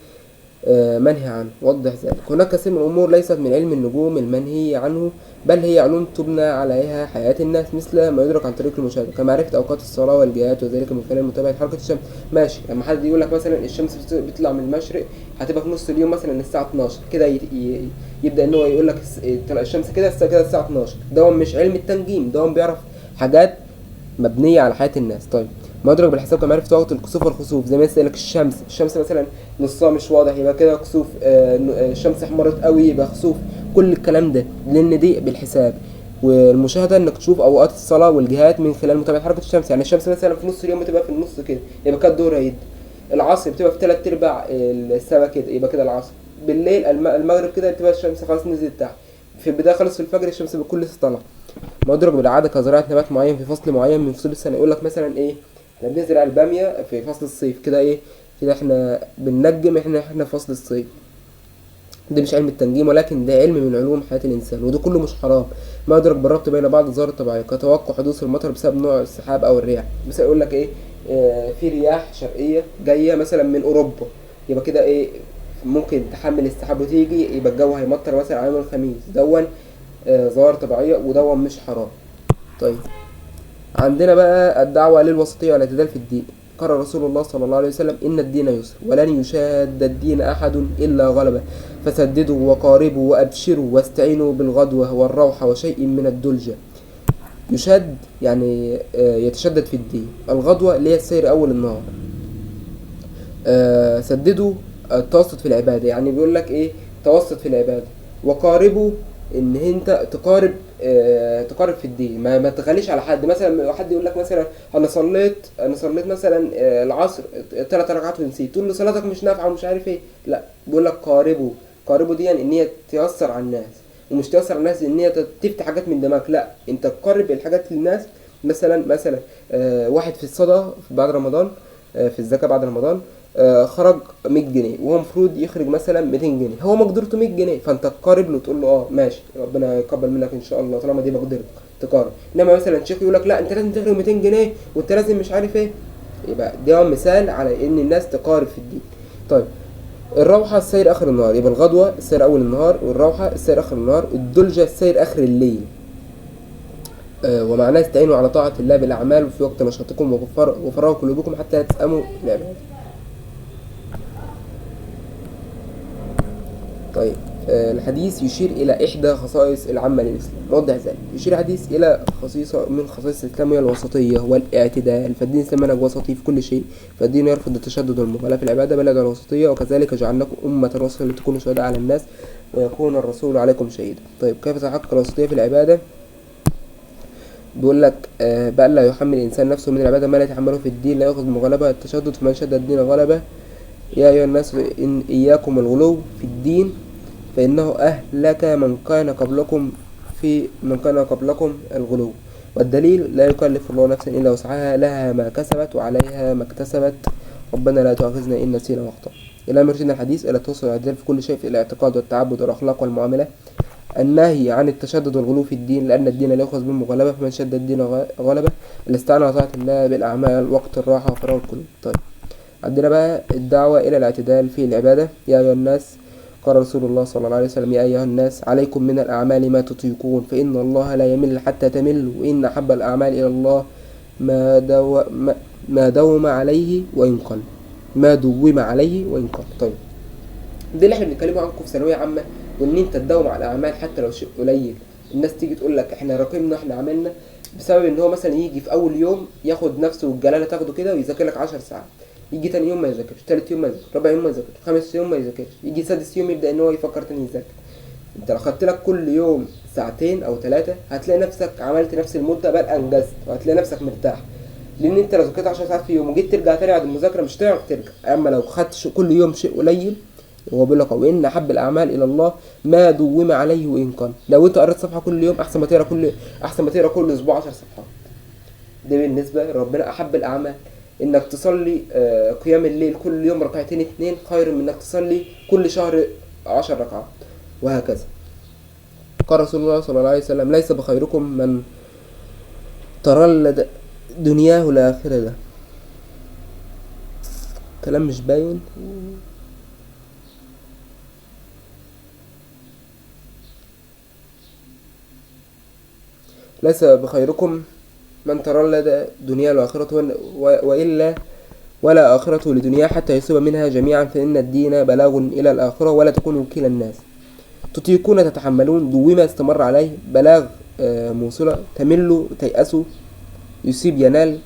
S1: منهي عنه، وضح ذلك. هناك كثير من الأمور ليست من علم النجوم المنهي عنه، بل هي علوم تبنى عليها حياة الناس، مثل ما يدرك عن طريق المشاهدة كمعرفة أوقات الصلاة والجهات، وذلك من خلال متابعة حركة الشمس. ماشي، لما حد يقول لك مثلا الشمس بتطلع من المشرق هتبقى في نص اليوم مثلا الساعة 12 كده، يبدأ إن هو يقول لك الشمس كده الساعة 12. ده مش علم التنجيم، ده بيعرف حاجات مبنية على حياة الناس. طيب، ما يدرك بالحساب كمعرفة وقت الكسوف والخسوف، زي ما يسألك الشمس مثلا نصها مش واضح يبقى كده كسوف، الشمس احمرت قوي يبقى خسوف. كل الكلام ده لان دي بالحساب. والمشاهدة انك تشوف اوقات الصلاة والجهات من خلال متابعة حركة الشمس. يعني الشمس مثلا في نص اليوم بتبقى في النص كده يبقى كده الظهر هيدي، العصر بتبقى في 3/4 الساعة كده يبقى كده العصر، بالليل المغرب كده بتبقى الشمس خلاص نزلت تحت، في البداية خالص في الفجر الشمس بكل لسه طالعة. ما يدرك بالعادة كزراعة نبات معين في فصل معين من فصول السنة. يقول لك مثلا ايه، احنا بنزرع البامية في فصل الصيف كده، ايه كده احنا بننجم، احنا في فصل الصيف. ده مش علم التنجيم، ولكن ده علم من علوم حياة الإنسان، وده كله مش حرام. ما يدرك بالربط بين بعض الظواهر الطبيعية كتوقع حدوث المطر بسبب نوع السحاب أو الرياح. مثلا يقول لك إيه، في رياح شرقية جاية مثلا من أوروبا، يبقى كده إيه ممكن تحمل السحاب وتيجي يبقى الجو هيمطر مثلا على يوم الخميس. دون ظواهر طبيعية ودون مش حرام. طيب، عندنا بقى الدعوة للوسطية والاعتدال في الدين. قال رسول الله صلى الله عليه وسلم: إن الدين يسر ولن يشاد الدين أحد إلا غلبه، فسددوا وقاربوا وأبشروا واستعينوا بالغدوة والروحة وشيء من الدلجة. يشاد يعني يتشدد في الدين. الغدوة اللي هي السير أول النهار. سددوا التوسط في العبادة، يعني بيقول لك إيه توسط في العبادة. وقاربوا ان انت تقارب في الدين، ما تغليش على حد. مثلا حد يقول لك مثلا انا صليت مثلا العصر 3 ركعات ونسيت، تقول له صلاتك مش نافعه ومش عارف ايه. لا، بيقول لك قاربوا دي يعني ان هي تيسر على الناس، ومش تيسر على الناس ان هي تفتح حاجات من دماغك. لا، انت تقرب الحاجات للناس. مثلا واحد في الصدقه بعد رمضان، في الزكاه بعد رمضان خرج 100 جنيه وهو المفروض يخرج مثلا 200 جنيه، هو مقدرته 100 جنيه، فانت تقارب له تقول له ماشي ربنا يقبل منك ان شاء الله طالما دي مقدرتك، تقارب. انما مثلا شيخ يقول لك لا انت لازم تخرج 200 جنيه وانت لازم مش عارف ايه، يبقى ده مثال على ان الناس تقارب في الدين. طيب، الروحة السير اخر النهار، يبقى الغدوة السير اول النهار، والروحة السير اخر النهار، الدلجة السير اخر الليل. ومعناه استعينوا على طاعة الله بالاعمال وفي وقت نشاطكم وفرغوا قلوبكم حتى لا تسأموا العباد. طيب، الحديث يشير إلى إحدى خصائص العامة للإسلام، نوضح ذلك. يشير الحديث إلى خصيصة من خصائص الإسلام وهي الوسطية والاعتدال، فالدين الإسلامي منهج وسطي في كل شيء، فالدين يرفض التشدد والمغالاة في العبادة بل يدعو الوسطية، وكذلك جعلناكم أمة وسطا لتكونوا شهداء على الناس ويكون الرسول عليكم شهيدا. طيب، كيف تحقق الوسطية في العبادة؟ بيقول لك بأن لا يحمل الإنسان نفسه من العبادة ما لا يتحمله في الدين، لا يأخذ مغالبة التشدد، فمن شد الدين غلبة. يا أيها الناس إن إياكم الغلو في الدين فإنه أهلك من كان قبلكم الغلو. والدليل: لا يكلف الله نفسا إلا وسعها، لها ما كسبت وعليها ما اكتسبت، ربنا لا تؤاخذنا إن نسينا واخطأنا. إلى مرجعنا الحديث إلى التوسل والاعتدال في كل شيء، في الاعتقاد والتعبد والأخلاق والمعاملة. النهي عن التشدد والغلو في الدين لأن الدين لا يؤخذ بالمغالبة، فمن شد الدين غلبة. الاستعانة على طاعة الله بالأعمال وقت الراحة وفراغ القلوب. طيب، عندنا بقى الدعوة إلى الاعتدال في العبادة. يا أيها الناس، قال رسول الله صلى الله عليه وسلم: يا أيها الناس عليكم من الأعمال ما تطيقون، فإن الله لا يمل حتى تمل، وإن أحب الأعمال إلى الله ما دوم عليه وإن قل. طيب، ده اللي احنا بنتكلموا عنكم في ثانويه عامه، وان انت تداوم على الاعمال حتى لو شيء قليل. الناس تيجي تقول لك احنا راقمنا احنا عملنا، بسبب ان هو مثلا يجي في اول يوم ياخد نفسه والجلاله تاخده كده ويذاكر لك 10 ساعات، يجي تاني يوم ما يذاكرش، تالت يوم ما يذاكرش، رابع يوم ما يذاكرش، خامس يوم ما يذاكرش، يجي سادس يوم يبدا ان هو يفكر تاني يذاكر. انت لو خدت لك كل يوم ساعتين او 3 هتلاقي نفسك عملت نفس المده بل انجزت، وهتلاقي نفسك مرتاح. لان انت لو ذاكرت 10 ساعات في يوم وجيت ترجع تاني بعد المذاكره مش هتعرف ترجع. اما لو خدت كل يوم شيء قليل، هو بيقول لك وان احب الاعمال الى الله ما دوم عليه وان قل. لو انت قريت صفحه كل يوم احسن ما تقرا كل اسبوع 10 صفحات. ده بالنسبه لربنا احب الاعمال. انك تصلي قيام الليل كل يوم ركعتين 2 خير من انك تصلي كل شهر 10 ركعات، وهكذا. قال رسول الله صلى الله عليه وسلم ليس بخيركم من ترلد دنياه لاخره. ده كلام مش باين. ليس بخيركم من ترلد دنياه لآخرته وإلا ولا آخرته لدنياه حتى يصيب منها جميعا، فإن الدين بلاغ إلى الآخرة ولا تكونوا وكيل الناس. تطيقون تتحملون دوما استمر عليه بلاغ موصلة، تملوا تيأسوا يصيب ينال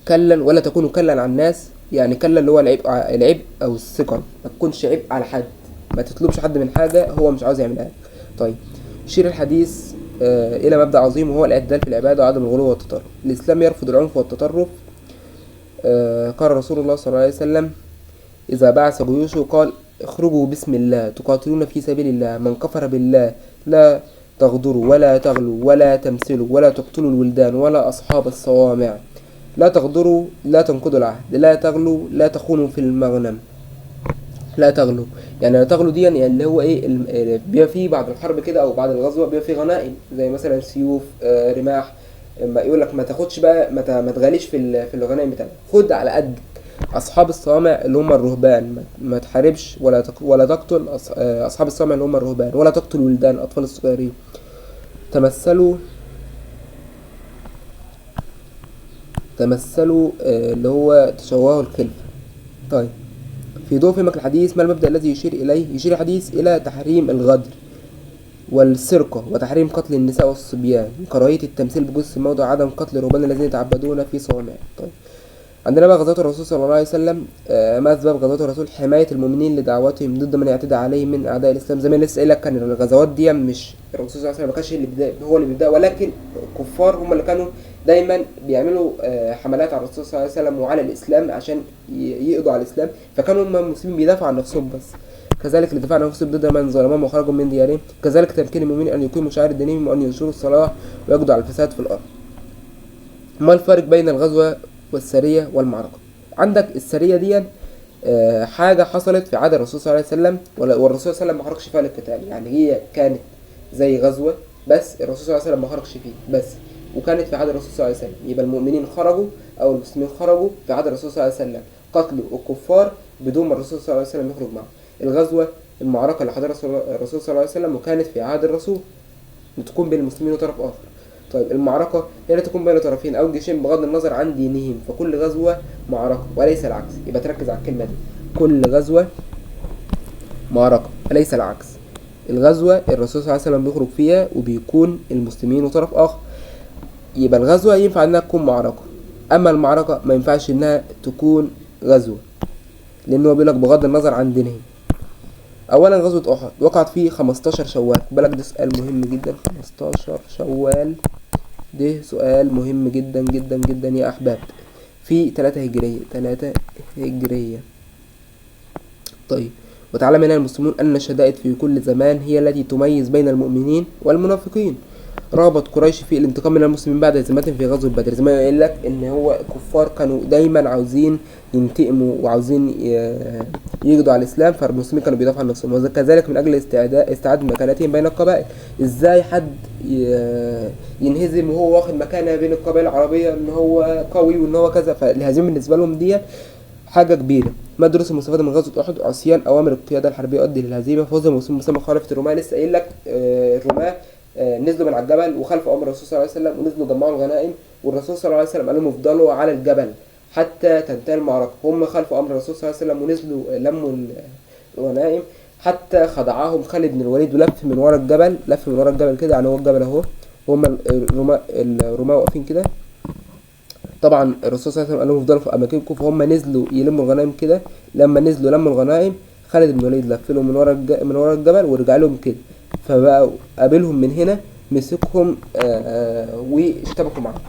S1: كلا ولا تكونوا كلا على الناس. يعني كلا اللي هو العبء أو الثقل، ما تكونش عبء على حد، ما تطلبش حد من حاجة هو مش عاوز يعملها. طيب يشير الحديث إلى مبدأ عظيم وهو الاعتدال في العبادة وعدم الغلو والتطرف. الإسلام يرفض العنف والتطرف. قال رسول الله صلى الله عليه وسلم إذا بعث جيوشه قال اخرجوا بسم الله تقاتلون في سبيل الله، من كفر بالله لا تغدروا ولا تغلوا ولا تمثلوا ولا تقتلوا الولدان ولا أصحاب الصوامع، لا تغدروا لا تنقضوا العهد لا تغلوا لا تخونوا في المغنم. لا تغلو يعني لا تغلو دي يعني اللي هو ايه بيبقى فيه بعد الحرب كده او بعد الغزوه بيبقى فيه غنائم زي مثلا سيوف رماح. اما يقول لك ما تاخدش بقى ما تغاليش في الغنائم بتاعتك، خد على قد. اصحاب الصوامع اللي هم الرهبان، ما تحاربش ولا تقتل اصحاب الصوامع اللي هم الرهبان، ولا تقتل ولدان الاطفال الصغيرين. تمثلوا اللي هو تشوهوا الخلفه. طيب في ضوء فهمك الحديث ما المبدأ الذي يشير إليه؟ يشير الحديث إلى تحريم الغدر والسرقة وتحريم قتل النساء والصبيان، كراهية التمثيل بجثث الموضع، عدم قتل الرهبان الذين يتعبدون في صوامع. طيب عندنا بقى غزوات الرسول صلى الله عليه وسلم. ما أسباب غزوات الرسول؟ حماية المؤمنين لدعوتهم ضد من يعتدى عليهم من أعداء الإسلام. زي ما لسه قايل لك كان الغزوات دي مش الرسول صلى الله عليه وسلم ما كانش هو اللي بيبدأ، ولكن الكفار هم اللي كانوا دايما بيعملوا حملات على الرسول صلى الله عليه وسلم وعلى الإسلام عشان يقضوا على الإسلام، فكانوا هم المسلمين بيدافعوا عن نفسهم بس. كذلك الدفاع عن نفسهم ضد من ظلمهم وخرجوا من ديارهم، كذلك تمكين المؤمنين أن يقيموا شعائر دينهم وأن ينشروا الصلاح ويقضوا على الفساد في الأرض. ما الفرق بين الغزوة والسرية والمعركة؟ عندك السرية دي حاجة حصلت في عهد الرسول صلى الله عليه وسلم، والرسول صلى الله عليه وسلم ما خرجش فيها للقتال، يعني هي كانت زي غزوة بس الرسول صلى الله عليه وسلم ما خرجش فيه بس، وكانت في عهد الرسول صلى الله عليه وسلم. يبقى المؤمنين خرجوا او المسلمين خرجوا في عهد الرسول صلى الله عليه وسلم قتلوا الكفار بدون ما الرسول صلى الله عليه وسلم يخرج معهم. الغزوة المعركة اللي حضرها الرسول صلى الله عليه وسلم وكانت في عهد الرسول تكون بين المسلمين وطرف آخر. طيب المعركة هي لا تكون بين طرفين أو جيشين بغض النظر عن دينهم، فكل غزوة معركة وليس العكس. يبقى تركز على الكلمة دي، كل غزوة معركة وليس العكس. الغزوة الرسول صلى الله عليه وسلم بيخرج فيها وبيكون المسلمين وطرف آخر، يبقى الغزوة ينفع انها تكون معركة، اما المعركة ما ينفعش انها تكون غزوة، لانه بيقولك بغض النظر عن دينهم. اولا غزوة احد وقعت في 15 شوال، بالك ده سؤال مهم جدا. 15 شوال ده سؤال مهم جدا جدا جدا يا احباب. في 3 هجرية. طيب وتعلم منها المسلمون ان الشدائد في كل زمان هي التي تميز بين المؤمنين والمنافقين. رغبت قريش في الانتقام من المسلمين بعد هزيمتهم في غزوة بدر. زي ما يقول لك ان هو الكفار كانوا دايما عاوزين ينتقموا وعاوزين يقضوا على الاسلام، فالمسلمين كانوا بيدافعوا عن نفسهم، وكذلك من اجل استعادة مكانتهم بين القبائل. ازاي حد ينهزم وهو واخد مكانه بين القبائل العربية ان هو قوي وان هو كذا، فالهزيمة بالنسبة لهم دي حاجة كبيرة. ما الدروس المستفادة من غزوة أحد؟ عصيان أوامر القيادة الحربية يؤدي للهزيمة. فوز المسلمين بسبب مخالفة الرماة. لسه قايل لك الرماة نزلوا من على الجبل وخلفوا أمر الرسول صلى الله عليه وسلم ونزلوا جمعوا الغنائم، والرسول صلى الله عليه وسلم قال لهم افضلوا على الجبل حتى تنتهي المعركة. هم خالفوا أمر الرسول صلى الله عليه وسلم ونزلوا لموا الغنائم، حتى خدعهم خالد بن الوليد ولف من ورا الجبل، لف من ورا الجبل كده، يعني هو الجبل اهو، وهم الرماة واقفين كده. طبعا الرسول صلى الله عليه وسلم قال لهم افضلوا في اماكنكم، فهم نزلوا يلموا الغنائم كده. لما نزلوا لموا الغنائم، خالد بن الوليد لف لهم من ورا الجبل ورجع لهم كده، فبقى قابلهم من هنا، مسكهم واشتبكوا معاهم.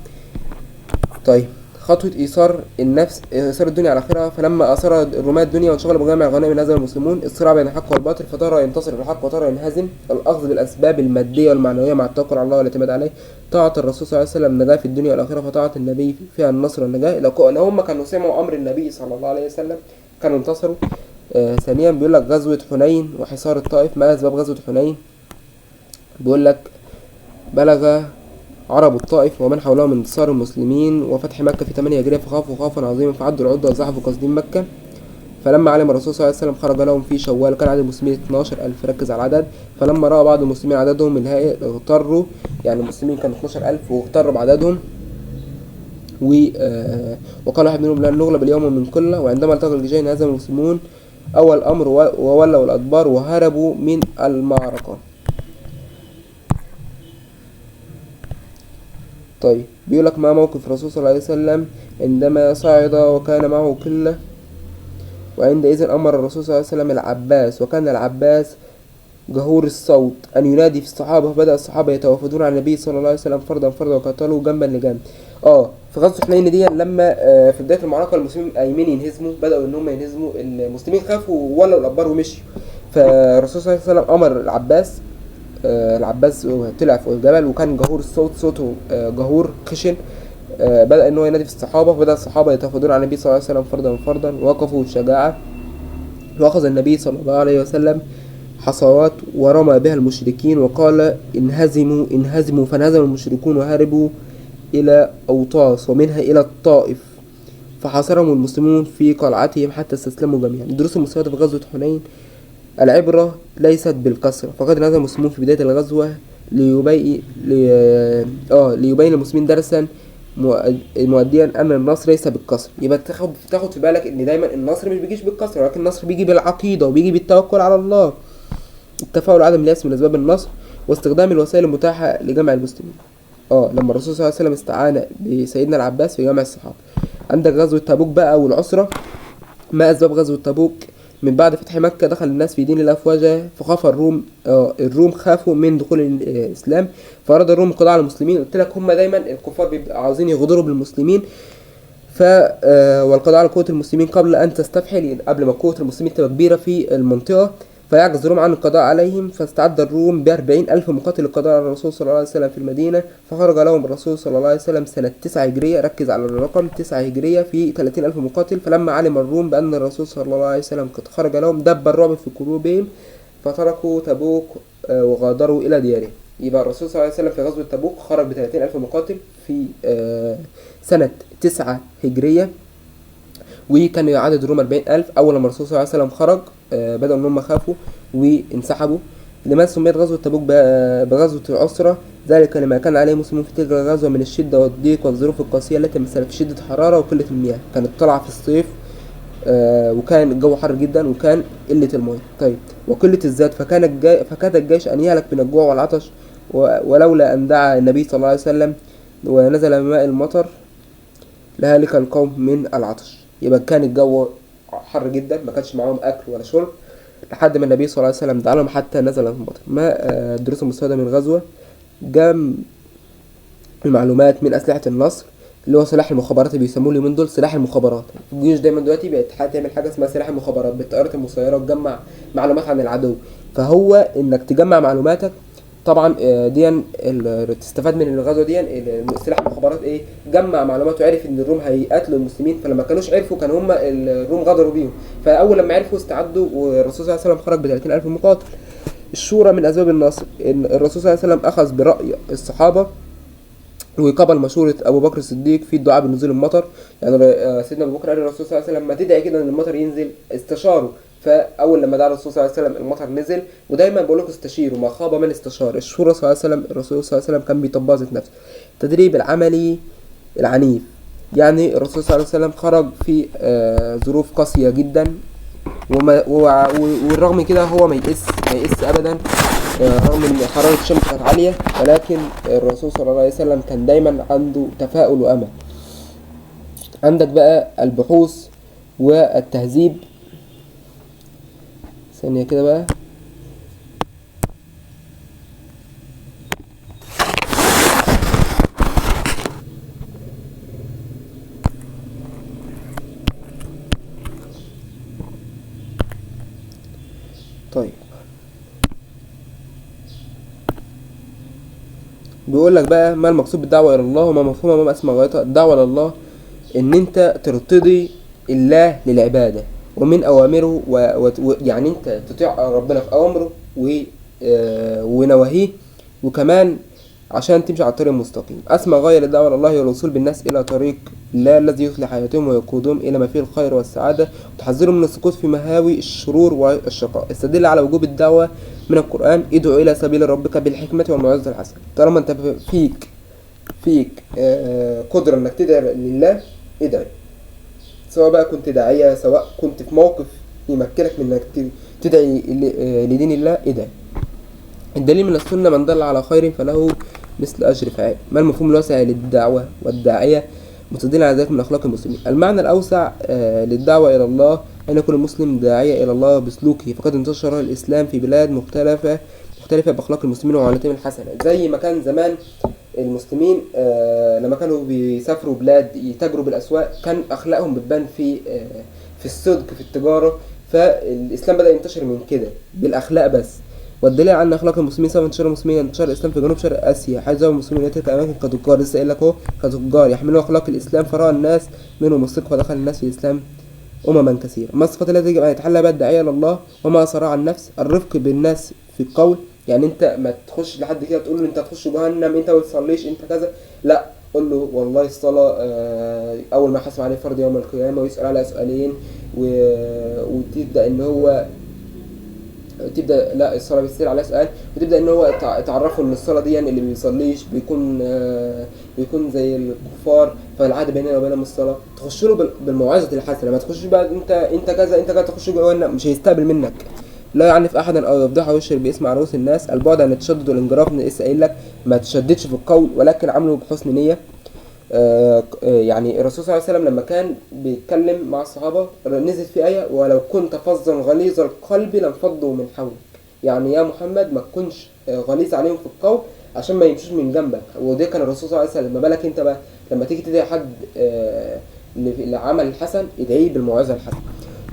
S1: طيب، خطوة إيثار النفس، إيثار الدنيا على آخرها. فلما أثار الرماة الدنيا وانشغلوا بجمع الغنائم نزل المسلمون. الصراع بين الحق والباطل، فترى ينتصر الحق وترى ينهزم. الأخذ بالأسباب المادية والمعنوية مع التوكل على الله والاعتماد عليه. طاعة الرسول صلى الله عليه وسلم النجاة في الدنيا والآخرة، فطاعة النبي فيها النصر والنجاة. لو هم كانوا سمعوا أمر النبي صلى الله عليه وسلم كانوا انتصروا. ثانيا بيقول لك غزوة حنين وحصار الطائف. ما أسباب غزوة حنين؟ بيقول لك بلغ عرب الطائف ومن حولهم من انتصار المسلمين وفتح مكة في 8 هجرية، فخافوا خوفا عظيما فعدوا العدة وزحفوا قاصدين مكة. فلما علم الرسول صلى الله عليه وسلم خرج لهم في شوال، وكان عدد المسلمين 12,000. ركز على العدد. فلما رأى بعض المسلمين عددهم الهائل اغتروا، يعني المسلمين كانوا 12,000 واغتروا بعددهم، وقال واحد منهم لن نغلب اليوم من كله. وعندما التقى الجيشين هزم المسلمون أول الأمر وولوا الأدبار وهربوا من المعركة. طيب، بيقول لك ما موقف الرسول صلى الله عليه وسلم عندما صعد وكان معه قلة. وعندئذ أمر الرسول صلى الله عليه وسلم العباس، وكان العباس جهور الصوت، أن ينادي في الصحابة. بدأ الصحابة يتوافدون على النبي صلى الله عليه وسلم فردا فردا وقاتلوا جنبا لجنب. في غزوة حنين دي لما في بداية المعركة المسلمين قايمين ينهزموا، بدأوا إن هم ينهزموا، المسلمين خافوا ولوا الأدبار ومشيوا. فالرسول صلى الله عليه وسلم أمر العباس. العباس طلع فوق الجبل وكان جهور الصوت، صوته جهور خشن. بدأ إن هو ينادي في الصحابة، وبدأ الصحابة يتوافدون على النبي صلى الله عليه وسلم فردا فردا، ووقفوا بشجاعة. وأخذ النبي صلى الله عليه وسلم حصوات ورمى بها المشركين وقال انهزموا انهزموا، فانهزم المشركون وهربوا إلى أوطاس ومنها إلى الطائف، فحاصرهم المسلمون في قلعتهم حتى استسلموا جميعا. الدروس المستفادة في غزوة حنين: العبرة ليست بالكسرة، فقد نزل المسلمون في بداية الغزوة ليبين المسلمين درسا مؤديا أن النصر ليس بالكسر. يبقى تاخد في بالك إن دايما النصر مش بيجيش بالكسر، ولكن النصر بيجي بالعقيدة وبيجي بالتوكل على الله. التفاؤل عدم اليأس من أسباب النصر، واستخدام الوسائل المتاحة لجمع المسلمين. لما الرسول صلى الله عليه وسلم استعان بسيدنا العباس في جمع الصحابة. عندك غزوة تبوك بقى والعسرة. ما أسباب غزوة تبوك؟ من بعد فتح مكة دخل الناس في دين الله أفواجا، فخاف الروم خافوا من دخول الإسلام، فأراد الروم القضاء على المسلمين. قلت لك هم دايما الكفار بيبقوا عاوزين يغدروا بالمسلمين، والقضاء على قوة المسلمين قبل أن تستفحل، قبل ما قوة المسلمين تبقى كبيرة في المنطقة، فيعجز الروم عن القضاء عليهم. فاستعد الروم ب40,000 مقاتل للقضاء على الرسول صلى الله عليه وسلم في المدينة، فخرج لهم الرسول صلى الله عليه وسلم سنة 9 هجرية. ركز على الرقم 9 هجرية في 30,000 مقاتل. فلما علم الروم بأن الرسول صلى الله عليه وسلم قد خرج لهم دب الرعب في قلوبهم، فتركوا تبوك وغادروا إلى ديارهم. يبقى الرسول صلى الله عليه وسلم في غزوة تبوك خرج ب30,000 مقاتل في سنة 9 هجرية، وكان عدد الروم 40,000. أول لما الرسول صلى الله عليه وسلم خرج بدأوا إن هم خافوا وانسحبوا. لماذا سميت غزوة تبوك بغزوة العسرة؟ ذلك لما كان عليه المسلمون في تلك الغزوة من الشدة والضيق والظروف القاسية التي مثلت في شدة الحرارة وقلة المياه. كانت طالعة في الصيف، وكان الجو حر جدا، وكان قلة المياه. طيب، وقلة الزاد، فكاد الجيش أن يهلك من الجوع والعطش، ولولا أن دعا النبي صلى الله عليه وسلم ونزل ماء المطر لهلك القوم من العطش. يبقى كان الجو حر جدا، ما كانش معاهم اكل ولا شرب، لحد ما النبي صلى الله عليه وسلم دعا لهم حتى نزل المطر. ما الدروس المستفادة من الغزوة: جمع المعلومات من أسلحة النصر، اللي هو سلاح المخابرات اللي بيسموه اليومين دول سلاح المخابرات. الجيوش دايما دلوقتي بقت تعمل حاجة اسمها سلاح المخابرات، بالطائرات المسيرة تجمع معلومات عن العدو. فهو انك تجمع معلوماتك طبعا دي تستفاد من الغزوه دي. سلاح المخابرات جمع معلومات وعرف ان الروم هيقاتلوا المسلمين، فلما كانوش عرفوا كان هم الروم غدروا بيهم، فاول لما عرفوا استعدوا، والرسول صلى الله عليه وسلم خرج ب30,000 مقاتل. الشورى من اسباب النصر، ان الرسول صلى الله عليه وسلم اخذ براي الصحابه وقبل مشورة أبو بكر الصديق في الدعاء بنزول المطر. يعني سيدنا أبو بكر قال للرسول صلى الله عليه وسلم ما تدعي كده إن المطر ينزل، استشاره. فأول لما دعا الرسول صلى الله عليه وسلم المطر نزل. ودايما بقول لكم استشيروا، ما خاب من استشار. الشورى صلى الله عليه وسلم الرسول صلى الله عليه وسلم كان بيطبق ذات نفسه. التدريب العملي العنيف، يعني الرسول صلى الله عليه وسلم خرج في ظروف قاسية جدا، والرغم كده هو ما يئس ابدا، رغم ان حرارة الشمس كانت عالية، ولكن الرسول صلى الله عليه وسلم كان دايما عنده تفاؤل وامل. عندك بقى البحوث والتهذيب، ثانية كده بقى. طيب بيقول لك بقى ما المقصود بالدعوة إلى الله وما مفهومها وما اسم غايتها. الدعوة إلى الله إن أنت ترتضي الله للعبادة ومن أوامره يعني أنت تطيع ربنا في أوامره ونواهيه، وكمان عشان تمشي على الطريق المستقيم. أسمى غاية للدعوة إلى الله هي الوصول بالناس إلى طريق الله الذي يصلح حياتهم ويقودهم إلى ما فيه الخير والسعادة، وتحذرهم من السقوط في مهاوي الشرور والشقاء. استدل على وجوب الدعوة من القرآن: ادعو إلى سبيل ربك بالحكمة والموعظة الحسنة. طالما أنت فيك قدرة إنك تدعي لله، ادعي، سواء بقى كنت داعية، سواء كنت في موقف يمكنك من إنك تدعي لدين الله، ادعي. الدليل من السنة: من دل على خير فله مثل أجر فاعل. ما المفهوم الواسع للدعوة والداعية؟ مستدل على ذلك من أخلاق المسلمين. المعنى الأوسع للدعوة إلى الله أن يكون المسلم داعية إلى الله بسلوكه، فقد انتشر الإسلام في بلاد مختلفة بأخلاق المسلمين وعاداتهم الحسنة. زي ما كان زمان المسلمين لما كانوا بيسافروا بلاد يتاجروا بالأسواق، كان أخلاقهم بتبان في الصدق في التجارة، فالإسلام بدأ ينتشر من كده بالأخلاق بس. والدليل على ان اخلاق المسلمين سبب انتشار المسلمين انتشار الاسلام في جنوب شرق اسيا، حيث ذهب المسلمون الى تلك الاماكن كتجار، لسه قايل لك اهو، كتجار يحملون اخلاق الاسلام، فراى الناس منهم الصدق فدخل الناس في الاسلام امما كثيره. ما الصفات التي يجب ان يتحلى بها الداعيه الى الله وما صراع النفس؟ الرفق بالناس في القول، يعني انت ما تخش لحد كده تقول له انت هتخش جهنم، انت ما بتصليش، انت كذا، لا، قول له والله الصلاه اول ما يحاسب عليه فرض يوم القيامه ويسال على سؤالين، وتبدا ان هو لا الصلاة بيصير عليها سؤال، وتبدأ ان هو تعرفه ان الصلاة دي يعني اللي بيصليش بيكون زي الكفار، فالعهد بيننا وبينهم الصلاة. تخش له بالموعظة الحسنة، ما تخش بقى انت كذا تخش جوه، مش هيستقبل منك. لا يعنف احدا او يفضحه ويشهر باسم على رؤوس الناس. البعد عن التشدد والانجراف، لسه قايل لك ما تشددش في القول ولكن عامله بحسن نية. يعني الرسول صلى الله عليه وسلم لما كان بيتكلم مع الصحابة نزلت في آية: ولو كنت فظا غليظ القلب لانفضوا من حولك. يعني يا محمد ما تكونش غليظ عليهم في القول عشان ما يمشوش من جنبك. وده كان الرسول صلى الله عليه وسلم. ما بالك انت بقى لما تيجي تدعي حد لعمل الحسن، ادعيه بالموعظة الحسنة.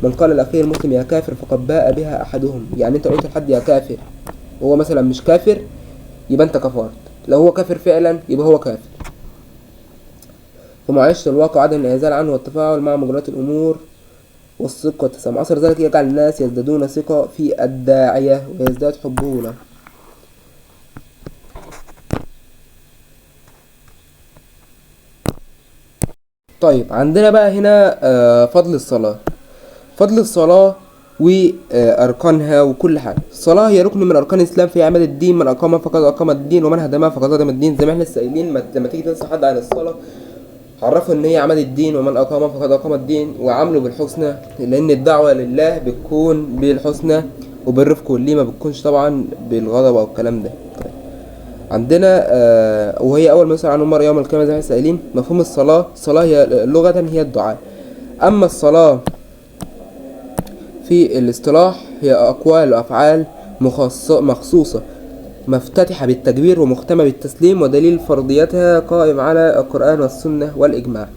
S1: من قال لأخيه المسلم يا كافر فقد باء بها أحدهم. يعني انت قلت لحد يا كافر وهو مثلا مش كافر، يبقى انت كفرت. لو هو كافر فعلا يبقى هو كافر. ومعيشة الواقع عدم الانعزال عنه والتفاعل مع مجريات الأمور والصدق والتسامح. أثر ذلك يجعل الناس يزدادون ثقة في الداعية ويزداد حبه له. طيب عندنا بقى هنا فضل الصلاة وأركانها وكل حاجة. الصلاة هي ركن من أركان الإسلام في عماد الدين، من أقامها فقد أقام الدين ومن هدمها فقد هدم الدين. زي ما احنا لسه قايلين، لما تيجي تنصح حد عن الصلاة عرفوا ان هي عماد الدين ومن اقامه فقد اقام الدين، وعامله بالحسنى، لان الدعوه لله بتكون بالحسنى وبالرفق واللين، ما بتكونش طبعا بالغضب او الكلام ده. طيب عندنا وهي اول ما يسأل عنه مره يوم القيامه زي ما احنا قايلين. مفهوم الصلاه هي لغه هي الدعاء. اما الصلاه في الاصطلاح هي اقوال وافعال مخصوصه مفتتحة بالتكبير ومختمة بالتسليم، ودليل فرضيتها قائم على القرآن والسنة والإجماع.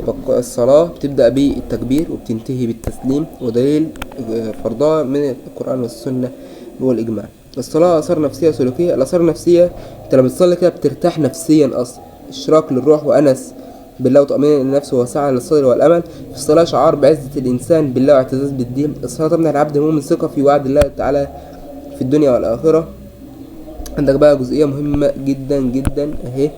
S1: يبقى الصلاة بتبدأ بالتكبير وبتنتهي بالتسليم، ودليل فرضها من القرآن والسنة والإجماع. الصلاة آثار نفسية سلوكية. الآثار النفسية، انت لما تصلي كده بترتاح نفسيا أصلا، إشراك للروح وأنس بالله وطمأنينة للنفس ووسعة للصدر والأمل. في الصلاة شعار بعزة الإنسان بالله واعتزاز بالدين. الصلاة تمنح العبد المؤمن ثقة في وعد الله تعالى في الدنيا والآخرة. عندك بقى جزئية مهمة جدا جدا اهي: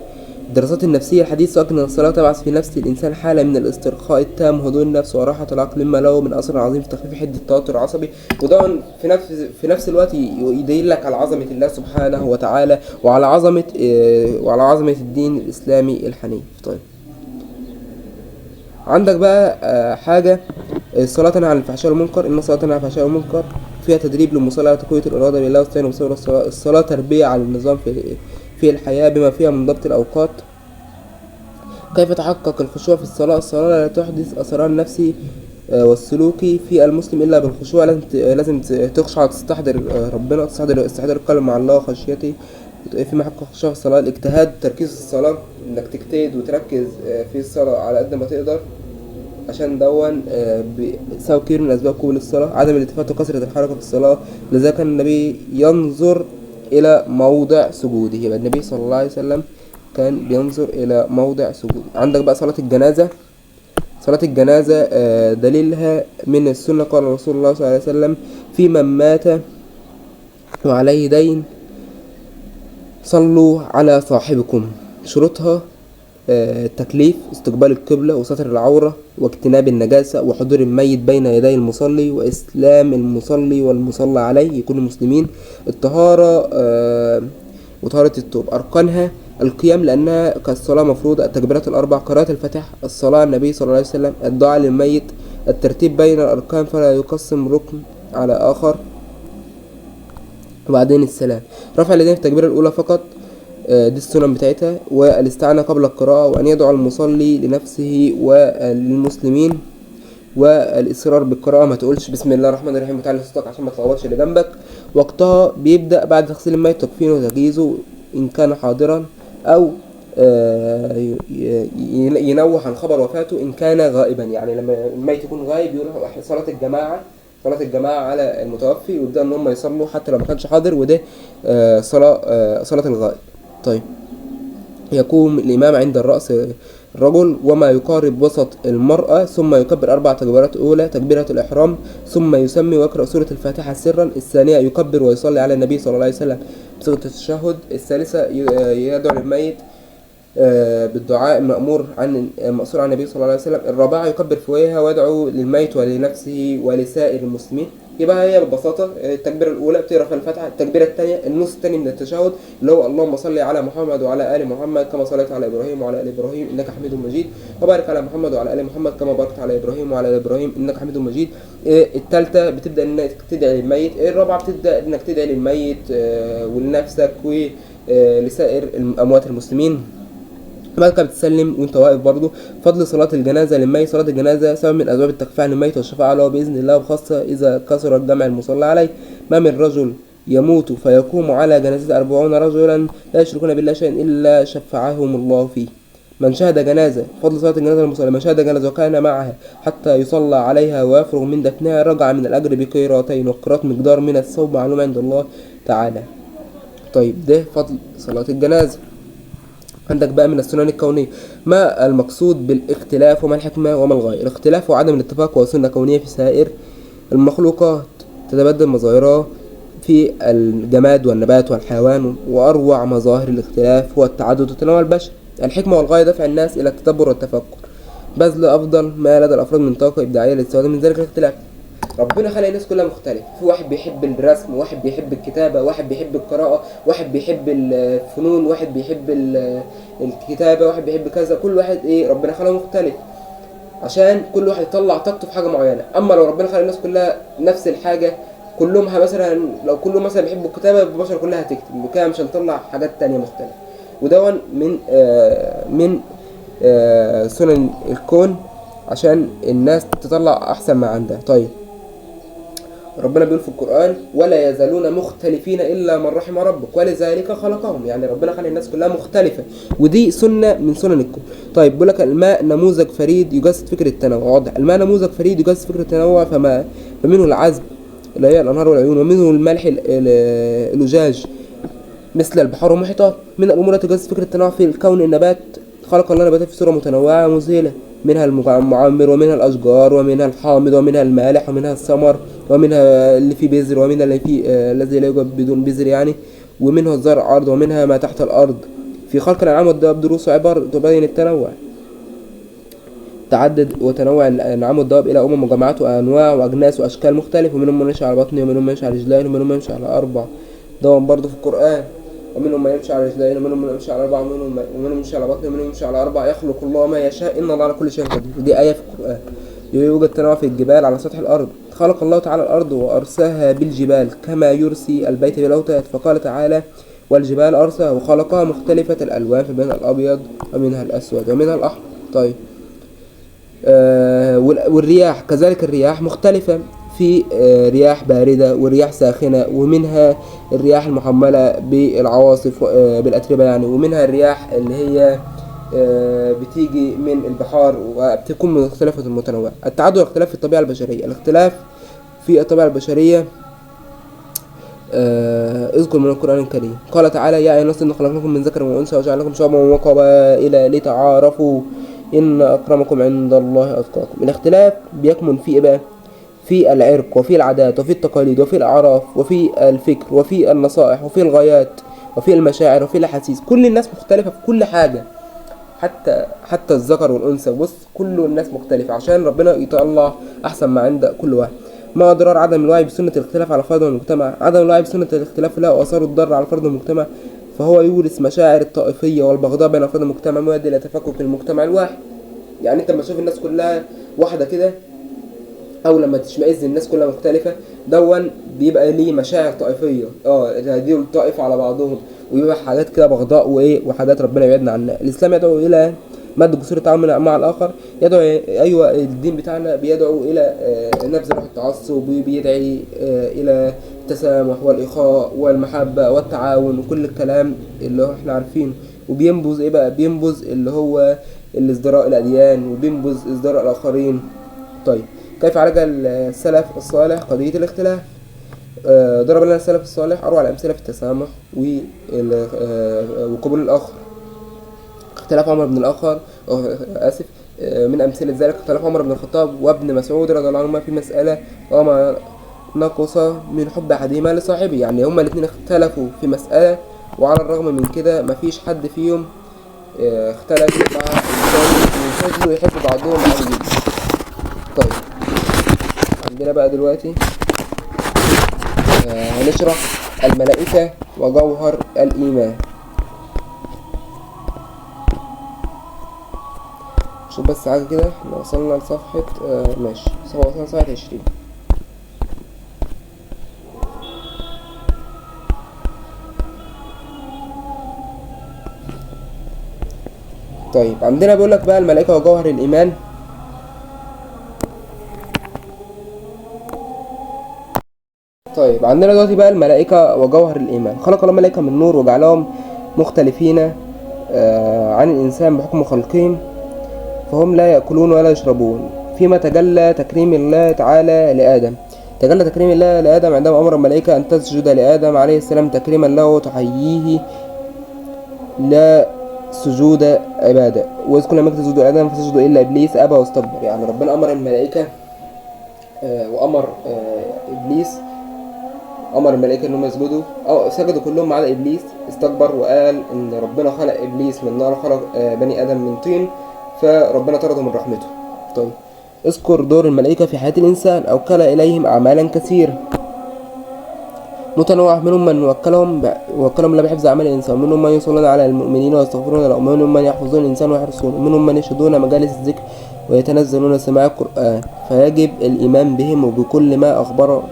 S1: الدراسات النفسية الحديثة تؤكد أن الصلاة تبعث في نفس الإنسان حالة من الاسترخاء التام وهدوء النفس وراحة العقل، مما له من أثر عظيم في تخفيف حدة التوتر العصبي. وده في نفس الوقت يدل لك على عظمة الله سبحانه وتعالى وعلى عظمة الدين الإسلامي الحنيف. طيب عندك بقى حاجة الصلاة تنهى عن الفحشاء والمنكر. إن الصلاة تنهى عن الفحشاء والمنكر فيها تدريب للمصلي على تقوية الإرادة بالله واستعانة بصبر الصلاة تربية على النظام في الحياة بما فيها من ضبط الأوقات. كيف تحقق الخشوع في الصلاة؟ الصلاة لا تحدث أثرها النفسي والسلوكي في المسلم إلا بالخشوع. لازم تخشع وتستحضر ربنا، تستحضر استحضار القلب مع الله وخشيته. في محقق الخشوع في الصلاة الاجتهاد، تركيز الصلاة، إنك تجتهد وتركز في الصلاة على قد ما تقدر، عشان دون بيساوي كتير من أسباب قبول الصلاة. عدم الالتفات وكثرة الحركة في الصلاة، لذلك كان النبي ينظر إلى موضع سجوده. يبقى النبي صلى الله عليه وسلم كان بينظر إلى موضع سجوده. عندك بقى صلاة الجنازة. صلاة الجنازة دليلها من السنة. قال رسول الله صلى الله عليه وسلم في من مات وعليه دين صلوا على صاحبكم. شروطها التكليف، استقبال القبلة، وستر العورة، واجتناب النجاسة، وحضور الميت بين يدي المصلي، وإسلام المصلي والمصلى عليه يكونوا مسلمين، الطهارة وطهارة التوب. أركانها القيام لأنها كالصلاة مفروضة، التكبيرات الأربع، قراءة الفاتحة، الصلاة على النبي صلى الله عليه وسلم، الدعاء للميت، الترتيب بين الأركان فلا يقسم ركن على آخر، وبعدين السلام. رفع اليدين في التكبيرة الأولى فقط، دي السنن بتاعتها، والاستعانة قبل القراءة، وأن يدعو المصلي لنفسه وللمسلمين، والإصرار بالقراءة، ما تقولش بسم الله الرحمن الرحيم وتعلي صوتك عشان ما تلخبطش اللي جنبك. وقتها بيبدأ بعد تغسيل الميت تكفينه وتجهيزه إن كان حاضرا، أو ينوه عن خبر وفاته إن كان غائبا. يعني لما الميت يكون غايب يروح صلاة الجماعة على المتوفي، ويبدأ إن هم يصلوا حتى لو ما كانش حاضر، وده صلاة الغائب. طيب، يقوم الإمام عند الرأس الرجل وما يقارب وسط المرأة، ثم يكبر 4 تكبيرات أولى، تكبيرة الإحرام، ثم يسمي ويقرأ سورة الفاتحة سرا. الثانية يكبر ويصلي على النبي صلى الله عليه وسلم بصيغة التشهد. الثالثة يدعو للميت بالدعاء المأمور المأثور عن النبي صلى الله عليه وسلم. الرابعة يكبر فوقها ويدعو للميت ولنفسه ولسائر المسلمين. يبقى هي ببساطة التكبيرة الأولى بتقرأ في الفاتحة، التكبيرة الثانية النص الثاني من التشهد اللي هو اللهم صل على محمد وعلى آل محمد كما صليت على إبراهيم وعلى آل إبراهيم إنك حميد مجيد، وبارك على محمد وعلى آل محمد كما باركت على إبراهيم وعلى آل إبراهيم إنك حميد مجيد. الثالثة بتبدأ إنك تدعي للميت. الرابعة بتبدأ إنك تدعي للميت ولنفسك ولسائر أموات المسلمين. بعد كده بتسلم وانت واقف. برضو فضل صلاة الجنازة للميت. صلاة الجنازة سبب من أسباب التكفير عن الميت والشفاعة له بإذن الله، وخاصة إذا كثر الجمع المصلى عليه. ما من رجل يموت فيقوم على جنازته 40 رجلا لا يشركون بالله شيئا إلا شفعهم الله فيه. من شهد جنازة، فضل صلاة الجنازة للمصلي، من شهد جنازة وكان معها حتى يصلى عليها ويفرغ من دفنها رجع من الأجر بقيراتين، والقيرات مقدار من الثوب معلوم عند الله تعالى. طيب، ده فضل صلاة الجنازة. عندك بقى من السنن الكونية ما المقصود بالاختلاف وما الحكمة وما الغاية. الاختلاف وعدم الاتفاق وسنة كونية في سائر المخلوقات تتبدل مظاهرها في الجماد والنبات والحيوان، وأروع مظاهر الاختلاف هو التعدد وتنوع البشر. الحكمة والغاية دفع الناس إلى التدبر والتفكر، بذل أفضل ما لدى الأفراد من طاقة إبداعية للاستفادة من ذلك الاختلاف. ربنا خلق الناس كلها مختلفة، في واحد بيحب الرسم، واحد بيحب الكتابة، واحد بيحب القراءة، واحد بيحب الفنون، واحد بيحب الكتابة، واحد بيحب كذا. كل واحد ربنا خلقه مختلف عشان كل واحد يطلع طاقته في حاجة معينة. أما لو ربنا خلق الناس كلها نفس الحاجة، كلهم مثلا لو كلهم مثلا بيحبوا الكتابة، البشر كلها هتكتب كده، مش هنطلع حاجات تانية مختلفة. ودون من سنن الكون عشان الناس تطلع أحسن ما عندها. طيب، ربنا بيقول في القرآن ولا يزالون مختلفين إلا من رحم ربك ولذلك خلقهم. يعني ربنا خلق الناس كلها مختلفة، ودي سنة من سنن الكون. طيب، بيقول لك الماء نموذج فريد يجسد فكرة التنوع. واضح، الماء نموذج فريد يجسد فكرة التنوع، فمنه العذب اللي هي الأنهار والعيون، ومنه الملح الأجاج مثل البحار والمحيطات. من الأمور التي تجسد فكرة التنوع في الكون النبات. خلق الله نباتات في صورة متنوعة مذهلة، منها المعمر، ومنها الأشجار، ومنها الحامض، ومنها المالح، ومنها الثمر، ومنها اللي فيه بذر، ومنها اللي فيه الذي لا يوجد بدون بذر يعني، ومنها الزرع أرض، ومنها ما تحت الأرض. في خلق الأنعام والدواب دروس وعبر تبين التنوع. تعدد وتنوع الأنعام والدواب إلى أمم وجماعات وأنواع وأجناس وأشكال مختلفة، ومنهم من يمشي على بطنه، ومنهم من يمشي على رجلين، ومنهم من يمشي على 4. ده برضه في القرآن. ومنهم من يمشي على رجلين ومنهم من يمشي على أربع ومنهم يمشي على بطن ومنهم يمشي على أربع يخلق الله ما يشاء إن الله على كل شيء قدير. ودي آية في القرآن. يوجد تنوع في الجبال على سطح الأرض. خلق الله تعالى الأرض وأرساها بالجبال كما يرسي البيت بالأوتاد، فقال تعالى والجبال أرساها وخلقها مختلفة الألوان فمنها الأبيض ومنها الأسود ومنها الأحمر. طيب والرياح كذلك، الرياح مختلفة، في رياح باردة ورياح ساخنة، ومنها الرياح المحملة بالعواصف بالأتربة يعني، ومنها الرياح اللي هي بتيجي من البحار وبتكون مختلفة متنوعة. التعدد والاختلاف في الطبيعة البشرية. الاختلاف في الطبيعة البشرية اذكر من القرآن الكريم قال تعالى يا أيها الناس إنا خلقناكم من ذكر وأنثى وجعلناكم شعوبا وقبائل لتعارفوا إن أكرمكم عند الله أتقاكم. الاختلاف بيكمن في إيه بقى؟ في العرق وفي العادات وفي التقاليد وفي الأعراف وفي الفكر وفي النصائح وفي الغايات وفي المشاعر وفي الأحاسيس. كل الناس مختلفة في كل حاجة، حتى الذكر والأنثى. بص كل الناس مختلفة عشان ربنا يطلع أحسن ما عند كل واحد. ما أضرار عدم الوعي بسنة الاختلاف على الفرد والمجتمع. عدم الوعي بسنة الاختلاف له آثار الضر على الفرد والمجتمع، فهو يورث مشاعر الطائفية والبغضاء بين أفراد المجتمع مؤدي إلى تفكك المجتمع الواحد. يعني أنت لما تشوف الناس كلها واحدة كده، أو لما تشمئز الناس كلها مختلفة، دون بيبقى ليه مشاعر طائفية، دي الطائفة على بعضهم، ويبقى حاجات كده بغضاء وحاجات ربنا يبعدنا عنها. الإسلام يدعو إلى مد جسور التعامل مع الآخر، يدعو أيوة الدين بتاعنا بيدعو إلى نبذ روح التعصب، وبيدعي إلى التسامح والإخاء والمحبة والتعاون وكل الكلام اللي هو احنا عارفينه. وبينبذ إيه بقى؟ بينبذ اللي هو الازدراء الأديان، وبينبذ ازدراء الآخرين. طيب كيف عالج السلف الصالح قضية الاختلاف؟ ضرب لنا السلف الصالح أروع الأمثلة في التسامح وقبول الآخر. اختلاف عمر بن الآخر من أمثلة ذلك اختلاف عمر بن الخطاب وابن مسعود رضي الله عنهما في مسألة وما نقص من حب أحدهما لصاحبه. يعني هما الاثنين اختلفوا في مسألة، وعلى الرغم من كده مفيش حد فيهم اختلف مع الثاني، وفضلوا يحبوا بعضهم عن بعض. طيب عندنا بقى دلوقتي هنشرح الملائكة وجوهر الإيمان. شوف بس حاجة كده، احنا وصلنا لصفحة ماشي وصلنا لصفحة 20. طيب عندنا بيقولك بقى الملائكة وجوهر الإيمان. طيب عندنا دلوقتي بقى الملائكة وجوهر الإيمان. خلق الله الملائكة من نور وجعلهم مختلفين عن الإنسان بحكم خلقهم، فهم لا يأكلون ولا يشربون. فيما تجلى تكريم الله تعالى لآدم. تجلى تكريم الله لآدم عندما أمر الملائكة أن تسجد لآدم عليه السلام تكريما له وتحييه لا سجود عبادة. وإذ كل الملائكة تسجدوا لآدم فسجدوا إلا إبليس أبى واستكبر. يعني ربنا أمر الملائكة وأمر إبليس، أمر الملائكة إنهم يسجدوا، سجدوا كلهم ما عدا إبليس، استكبر وقال إن ربنا خلق إبليس من نار، خلق بني آدم من طين، فربنا طرده من رحمته. طيب اذكر دور الملائكة في حياة الإنسان. أوكل إليهم أعمالا كثيرة متنوعة، منهم من وكلهم الله بحفظ أعمال الإنسان، ومنهم من يصلون على المؤمنين ويستغفرون لهم، ومنهم من يحفظون الإنسان ويحرسون، ومنهم من يشهدون مجالس الذكر ويتنزلون سماع القرآن، فيجب الإيمان بهم وبكل ما أخبر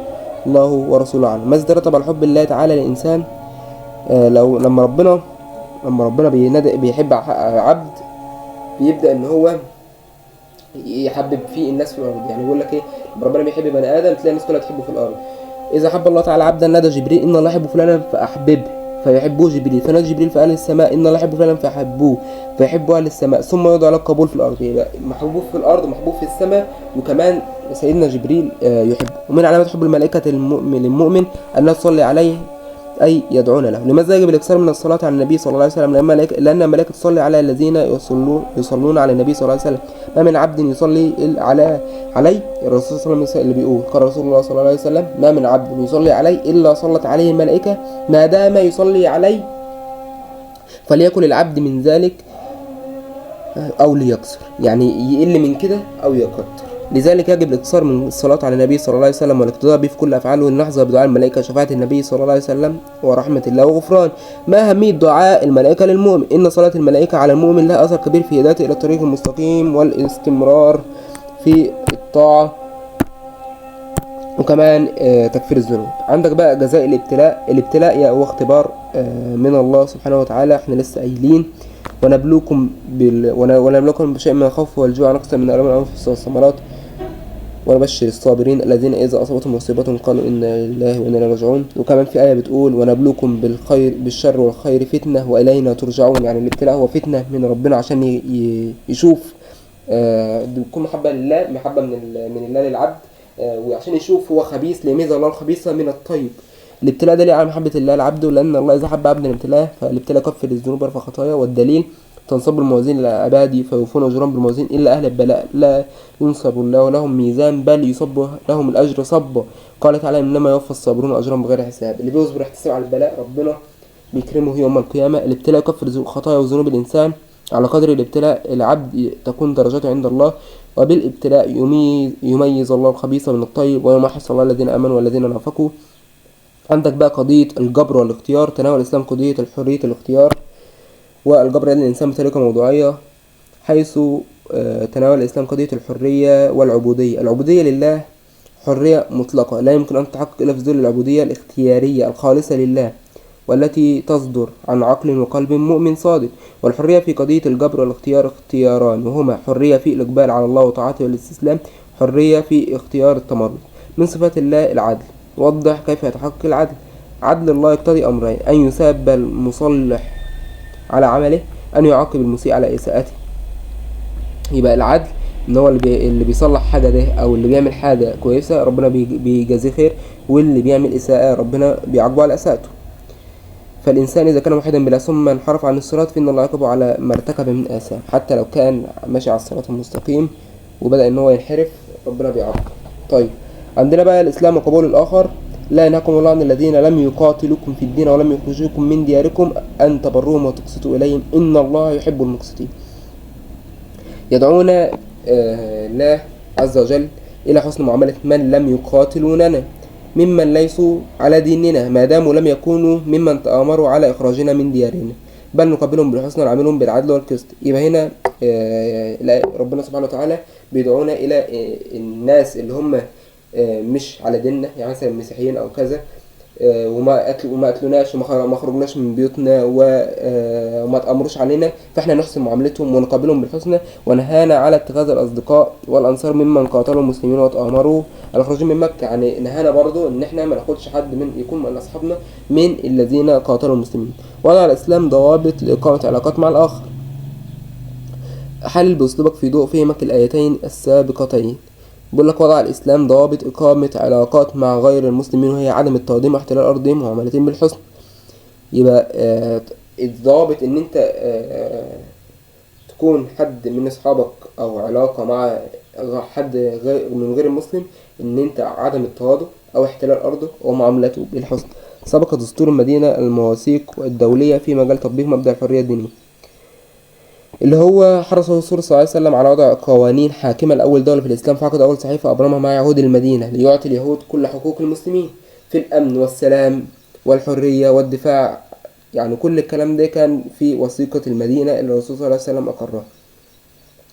S1: الله ورسوله عنه. ماذا رتب الحب الله تعالى للإنسان؟ لما ربنا بيحب عبد، بيبدأ ان هو يحبب فيه الناس في الارض. يعني بيقول لك ايه؟ ربنا بيحب بني ادم تلاقي الناس كلها تحبه في الارض. اذا حب الله تعالى عبدا نادى جبريل ان الله يحب فلانا فاحببه فيحبوه جبريل، فنادى جبريل في اهل السماء ان الله يحب فلانا فيحبوه فيحبوا اهل السماء، ثم يدعى له القبول في الارض. يبقى محبوب في الارض ومحبوب في السماء، وكمان سيدنا جبريل يحبه. ومن علامات حب الملائكة للمؤمن انها تصلي عليه أي يدعون له. لماذا يجب الإكثار من الصلاة على النبي صلى الله عليه وسلم؟ لأن الملائكة تصلي على الذين يصلون على النبي صلى الله عليه وسلم. ما من عبد يصلي علي الرسول صلى الله عليه وسلم اللي بيقول، قال رسول الله صلى الله عليه وسلم ما من عبد يصلي علي إلا صلت عليه الملائكة ما دام يصلي علي، فليكن العبد من ذلك أو ليكثر، يعني يقل من كده أو يكتر. لذلك يجب الاقتصار من الصلاة على النبي صلى الله عليه وسلم والاقتداء به في كل أفعاله، ونحظى بدعاء الملائكة شفاعة النبي صلى الله عليه وسلم ورحمة الله وغفران. ما أهمية دعاء الملائكة للمؤمن؟ إن صلاة الملائكة على المؤمن لها أثر كبير في هدايته إلى الطريق المستقيم والاستمرار في الطاعة، وكمان تكفير الذنوب. عندك بقى جزاء الابتلاء. الابتلاء هو اختبار من الله سبحانه وتعالى. احنا لسه قايلين ونبلوكم بشيء من الخوف والجوع ونقص من الأموال والأنفس والثمرات ونبشر الصابرين الذين إذا أصابتهم مصيبة قالوا إنا لله وإنا إليه راجعون. وكمان في آية بتقول ونبلوكم بالشر والخير فتنة وإلينا ترجعون. يعني الابتلاء هو فتنة من ربنا عشان يشوف تكون محبة لله، محبة من الله للعبد، وعشان يشوف هو خبيث ليميز الله الخبيث من الطيب. الابتلاء ده ليه على محبة الله العبد، لأن الله إذا حب عبدا الابتلاء فالابتلاء كفر الذنوب ورفع خطايا. والدليل تنصب الموازين للعباد فيوفون أجرهم بالموازين إلا أهل البلاء لا ينصب الله لهم ميزان بل يصب لهم الأجر صبا. قال تعالى إنما يوفى الصابرون أجرهم بغير حساب. اللي بيصبر احتساب على البلاء ربنا بيكرمه يوم القيامة. الابتلاء يكفر خطايا وذنوب الإنسان على قدر الابتلاء العبد تكون درجاته عند الله. وبالابتلاء يميز الله الخبيث من الطيب ويمحص الله الذين آمنوا والذين نافقوا. عندك بقى قضية الجبر والاختيار. تناول الإسلام قضية حرية الاختيار والجبر لأن الإنسان بطريقة موضوعية، حيث تناول الإسلام قضية الحرية والعبودية. العبودية لله حرية مطلقة لا يمكن أن تحقق إلا في ظل العبودية الاختيارية الخالصة لله والتي تصدر عن عقل وقلب مؤمن صادق. والحرية في قضية الجبر والاختيار اختياران، وهما حرية في الإقبال على الله وطاعته والاستسلام، حرية في اختيار التمرد. من صفات الله العدل. وضح كيف يتحقق العدل. عدل الله يقتضي أمرين: أن يثاب المصلح على عمله، أن يعاقب المسيء على إساءته. يبقى العدل ان هو اللي بيصلح حاجه ده او اللي بيعمل حاجه كويسه ربنا بيجازيه خير، واللي بيعمل اساءه ربنا بيعاقبه على اساءته. فالانسان اذا كان موحدا بالله ثم انحرف عن الصراط فان الله يعاقبه على ما ارتكب من اثام. حتى لو كان ماشي على الصراط المستقيم وبدا ان هو ينحرف ربنا بيعاقبه. طيب عندنا بقى الاسلام وقبول الاخر. لا ينهاكم الله عن الذين لم يقاتلوكم في الدين ولم يخرجوكم من دياركم ان تبروهم وتقسطوا اليهم ان الله يحب المقسطين. يدعونا الله عز وجل إلى حسن معاملة من لم يقاتلوننا ممن ليسوا على ديننا ما داموا لم يكونوا ممن تآمروا على إخراجنا من ديارنا، بل نقبلهم بالحسنى ونعاملهم بالعدل والقسط. يبقى هنا ربنا سبحانه وتعالى بيدعونا إلى الناس اللي هم مش على ديننا، يعني مثلا المسيحيين أو كذا، وما قتلوناش وما خرجناش من بيوتنا وما تأمروش علينا، فاحنا نحسن معاملتهم ونقابلهم بالحسنى. ونهانا على اتخاذ الأصدقاء والأنصار ممن قاتلوا المسلمين وتآمروا على الخروج من مكة. يعني نهانا برضو ان احنا ما ناخدش حد يكون من أصحابنا من الذين قاتلوا المسلمين. وضع الإسلام ضوابط لإقامة علاقات مع الآخر. حلل بأسلوبك في ضوء فهمك الآيتين السابقتين. بيقول لك وضع الإسلام ضوابط إقامة علاقات مع غير المسلمين، وهي عدم التهضيم واحتلال أرضهم ومعاملتهم بالحسن. يبقى الضوابط إن أنت تكون حد من أصحابك أو علاقة مع حد من غير المسلم، إن أنت عدم التواضع أو احتلال أرضه ومعاملته بالحسن. سبق دستور المدينة المواثيق الدولية في مجال تطبيق مبدأ الحرية الدينية، اللي هو حرص الرسول صلى الله عليه وسلم على وضع قوانين حاكمة لأول دولة في الإسلام، فعقد أول صحيفة أبرمها مع يهود المدينة ليعطي اليهود كل حقوق المسلمين في الأمن والسلام والحرية والدفاع. يعني كل الكلام ده كان في وثيقة المدينة اللي الرسول صلى الله عليه وسلم أقرها.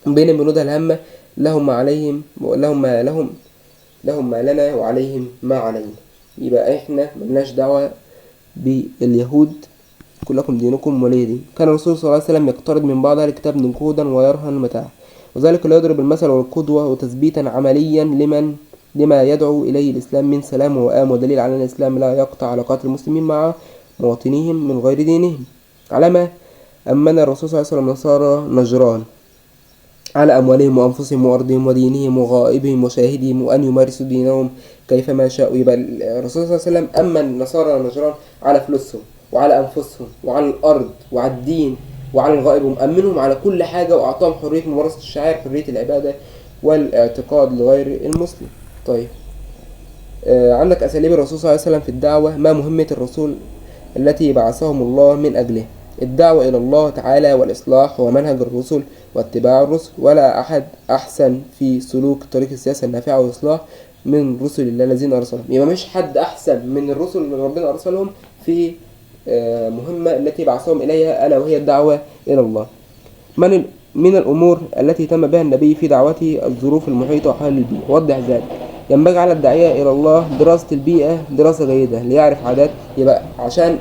S1: بين بنودها الهامة لهم ما عليهم لهم ما لنا وعليهم ما علينا. يبقى إحنا ملناش دعوة باليهود، كلكم دينكم ولي دين. كان الرسول صلى الله عليه وسلم يقترض من بعض الكتاب نقودا ويرهن متاعا، وذلك لا يضرب المثل والقدوة وتثبيتا عمليا لما يدعو إليه الإسلام من سلام وآم، ودليل على أن الإسلام لا يقطع علاقات المسلمين مع مواطنيهم من غير دينهم. على ما أمن الرسول صلى الله عليه وسلم نصارى نجران على أموالهم وأنفسهم وأرضهم ودينهم وغائبهم وشاهدهم وأن يمارسوا دينهم كيفما شاءوا. يبقى الرسول صلى الله عليه وسلم أمن نصارى نجران على فلوسهم وعلى أنفسهم وعلى الأرض وعلى الدين وعلى الغائب، ومأمنهم على كل حاجة، وأعطاهم حرية ممارسة الشعائر، حرية العبادة والاعتقاد لغير المسلم. طيب عندك أساليب الرسول صلى الله عليه وسلم في الدعوة. ما مهمة الرسول التي بعثهم الله من أجله؟ الدعوة إلى الله تعالى والإصلاح هو منهج الرسل واتباع الرسل، ولا أحد أحسن في سلوك طريق السياسة النافعة والإصلاح من رسل الله الذين أرسلهم. يبقى مش حد أحسن من الرسل اللي ربنا أرسلهم في مهمة التي بعثهم إليها، ألا وهي الدعوة إلى الله. من الأمور التي تم بها النبي في دعوته الظروف المحيطة وحال البيئة. وضح ذلك. ينبغي على الداعية إلى الله دراسة البيئة دراسة جيدة ليعرف عادات. يبقى عشان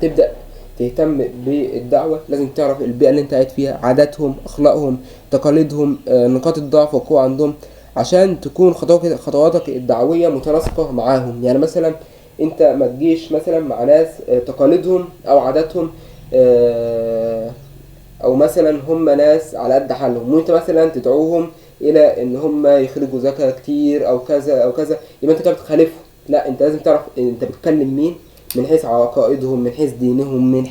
S1: تبدأ تهتم بالدعوة لازم تعرف البيئة اللي انت قاعد فيها، عاداتهم، أخلاقهم، تقاليدهم، نقاط الضعف والقوة عندهم، عشان تكون خطواتك الدعوية متناسقة معاهم. يعني مثلا انت ما تجيش مثلا مع ناس تقاليدهم أو عاداتهم او مثلا هم ناس على قد حالهم، وانت مثلا تدعوهم الى ان هم يخرجوا زكاة كتير او كذا او كذا، يبقى انت كده بتخالفهم. لا، انت لازم تعرف انت بتكلم مين من حيث عقائدهم، من حيث دينهم، من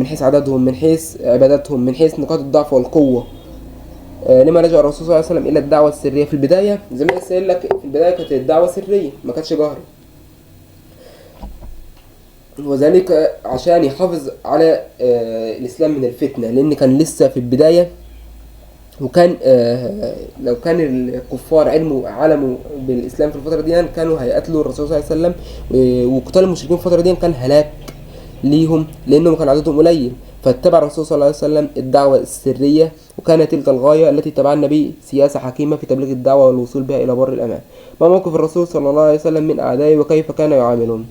S1: حيث عددهم، من حيث عباداتهم، من حيث نقاط الضعف والقوة. لما لجأ الرسول صلى الله عليه وسلم الى الدعوة السرية في البداية. زي ما لسه قايل لك، في البداية كانت الدعوة سرية ما كانتش جهري، وذلك عشان يحافظ على الإسلام من الفتنة، لأن كان لسه في البداية. وكان لو كان الكفار علموا بالإسلام في الفترة دي كانوا هيقتلوا الرسول صلى الله عليه وسلم، وقتال المشركين في الفترة دي كان هلاك ليهم لأنهم كان عددهم قليل. فاتبع الرسول صلى الله عليه وسلم الدعوة السرية، وكانت تلك الغاية التي اتبعها النبي سياسة حكيمة في تبليغ الدعوة والوصول بها إلى بر الأمان. ما موقف الرسول صلى الله عليه وسلم من أعدائه وكيف كان يعاملهم؟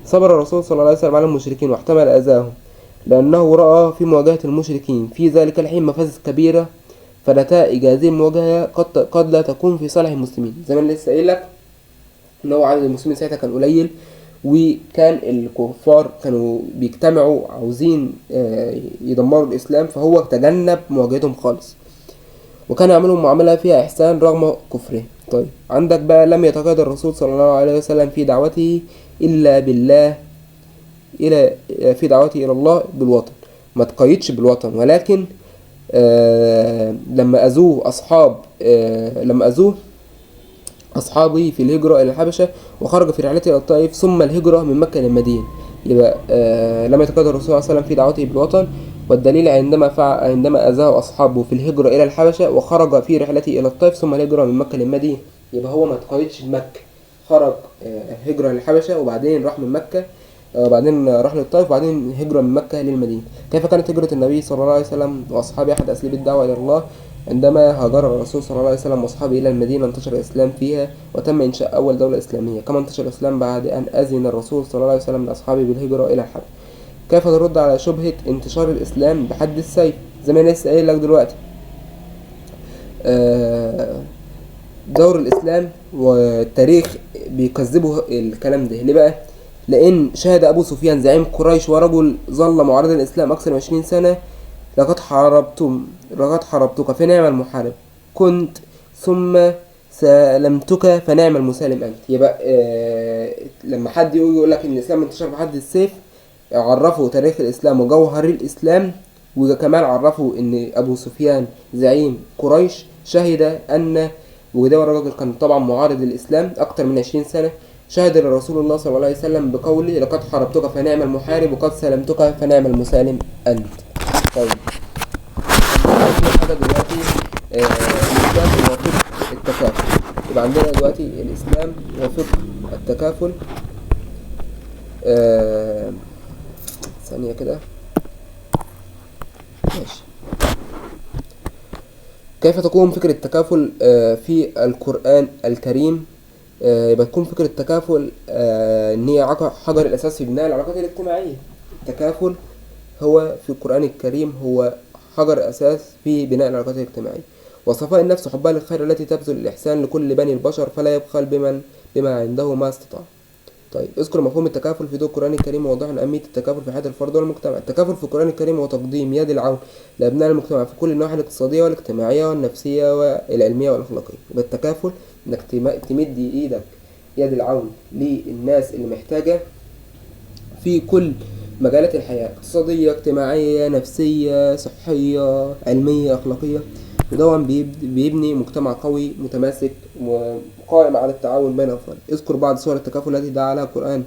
S1: صبر الرسول صلى الله عليه وسلم على المشركين واحتمل أذاهم، لأنه رأى في مواجهة المشركين في ذلك الحين مفاسد كبيرة، فنتائج هذه المواجهة قد لا تكون في صالح المسلمين. زي ما لسه قايل لك إن هو عدد المسلمين ساعتها كان قليل، وكان الكفار كانوا بيجتمعوا عاوزين يدمروا الإسلام، فهو تجنب مواجهتهم خالص، وكان يعملهم معاملة فيها إحسان رغم كفره. طيب عندك بقى لم يتقيد الرسول صلى الله عليه وسلم في دعوته إلا بالله في دعوته إلى الله بالوطن، ما تقيدش بالوطن، ولكن لما أذوه أصحابه في الهجرة إلى الحبشة وخرج في رحلته إلى الطائف ثم الهجرة من مكة للمدينة، يبقى لم يتقيد الرسول صلى الله عليه وسلم في دعوته بالوطن. والدليل عندما أذاه أصحابه في الهجرة إلى الحبشة وخرج في رحلته إلى الطائف ثم الهجرة من مكة للمدينة، يبقى هو ما تقيدش بمكة، خرج هجرة للحبشة وبعدين راح من مكة، وبعدين راح للطائف وبعدين هجرة من مكة للمدينة. كيف كانت هجرة النبي صلى الله عليه وسلم وأصحابه أحد أساليب الدعوة إلى الله؟ عندما هاجر الرسول صلى الله عليه وسلم وأصحابه إلى المدينة انتشر الإسلام فيها وتم إنشاء أول دولة إسلامية، كما انتشر الإسلام بعد أن أذن الرسول صلى الله عليه وسلم لأصحابه بالهجرة إلى الحبشة. كيف ترد على شبهة انتشار الإسلام بحد السيف؟ زي ما أنا لسه قايل لك دلوقتي، دور الإسلام والتاريخ بيكذبوا الكلام ده. ليه بقى؟ لأن شهد أبو سفيان زعيم قريش ورجل ظل معارضا للإسلام أكثر من 20 سنة: لقد حاربتك فنعم المحارب كنت، ثم سلمتك فنعم المسالم أنت. يبقى لما حد يقول لك إن الإسلام انتشر بحد السيف، عرفوا تاريخ الإسلام وجوهر الإسلام، وكمان عرفوا إن أبو سفيان زعيم قريش شهد أن، وده الراجل كان طبعا معارض للإسلام أكتر من 20 سنة، شهد لرسول الله صلى الله عليه وسلم بقوله: لقد حاربتك فنعم المحارب وقد سلمتك فنعم المسالم أنت. طيب حاجة دلوقتي الإسلام هو فقه التكافل. يبقى عندنا دلوقتي الإسلام هو فقه التكافل. ثانية كده، ماشي. كيف تكون فكرة التكافل في القرآن الكريم؟ يبقى تكون فكرة التكافل ان هي حجر الاساس في بناء العلاقات الاجتماعية. التكافل هو في القرآن الكريم هو حجر اساس في بناء العلاقات الاجتماعية، وصفاء النفس حبها للخير التي تبذل الإحسان لكل بني البشر فلا يبخل بما عنده ما استطاع. طيب اذكر مفهوم التكافل في ضوء القرآن الكريم ووضح أهمية التكافل في حياة الفرد والمجتمع. التكافل في القرآن الكريم هو تقديم يد العون لأبناء المجتمع في كل النواحي الاقتصادية والاجتماعية والنفسية والعلمية والأخلاقية. يبقى التكافل إنك تمد إيدك يد العون للناس اللي محتاجة في كل مجالات الحياة: اقتصادية، اجتماعية، نفسية، صحية، علمية، أخلاقية. وده بيبني مجتمع قوي متماسك وقائم على التعاون بين الأفراد. اذكر بعض صور التكافل التي دعا عليها القرآن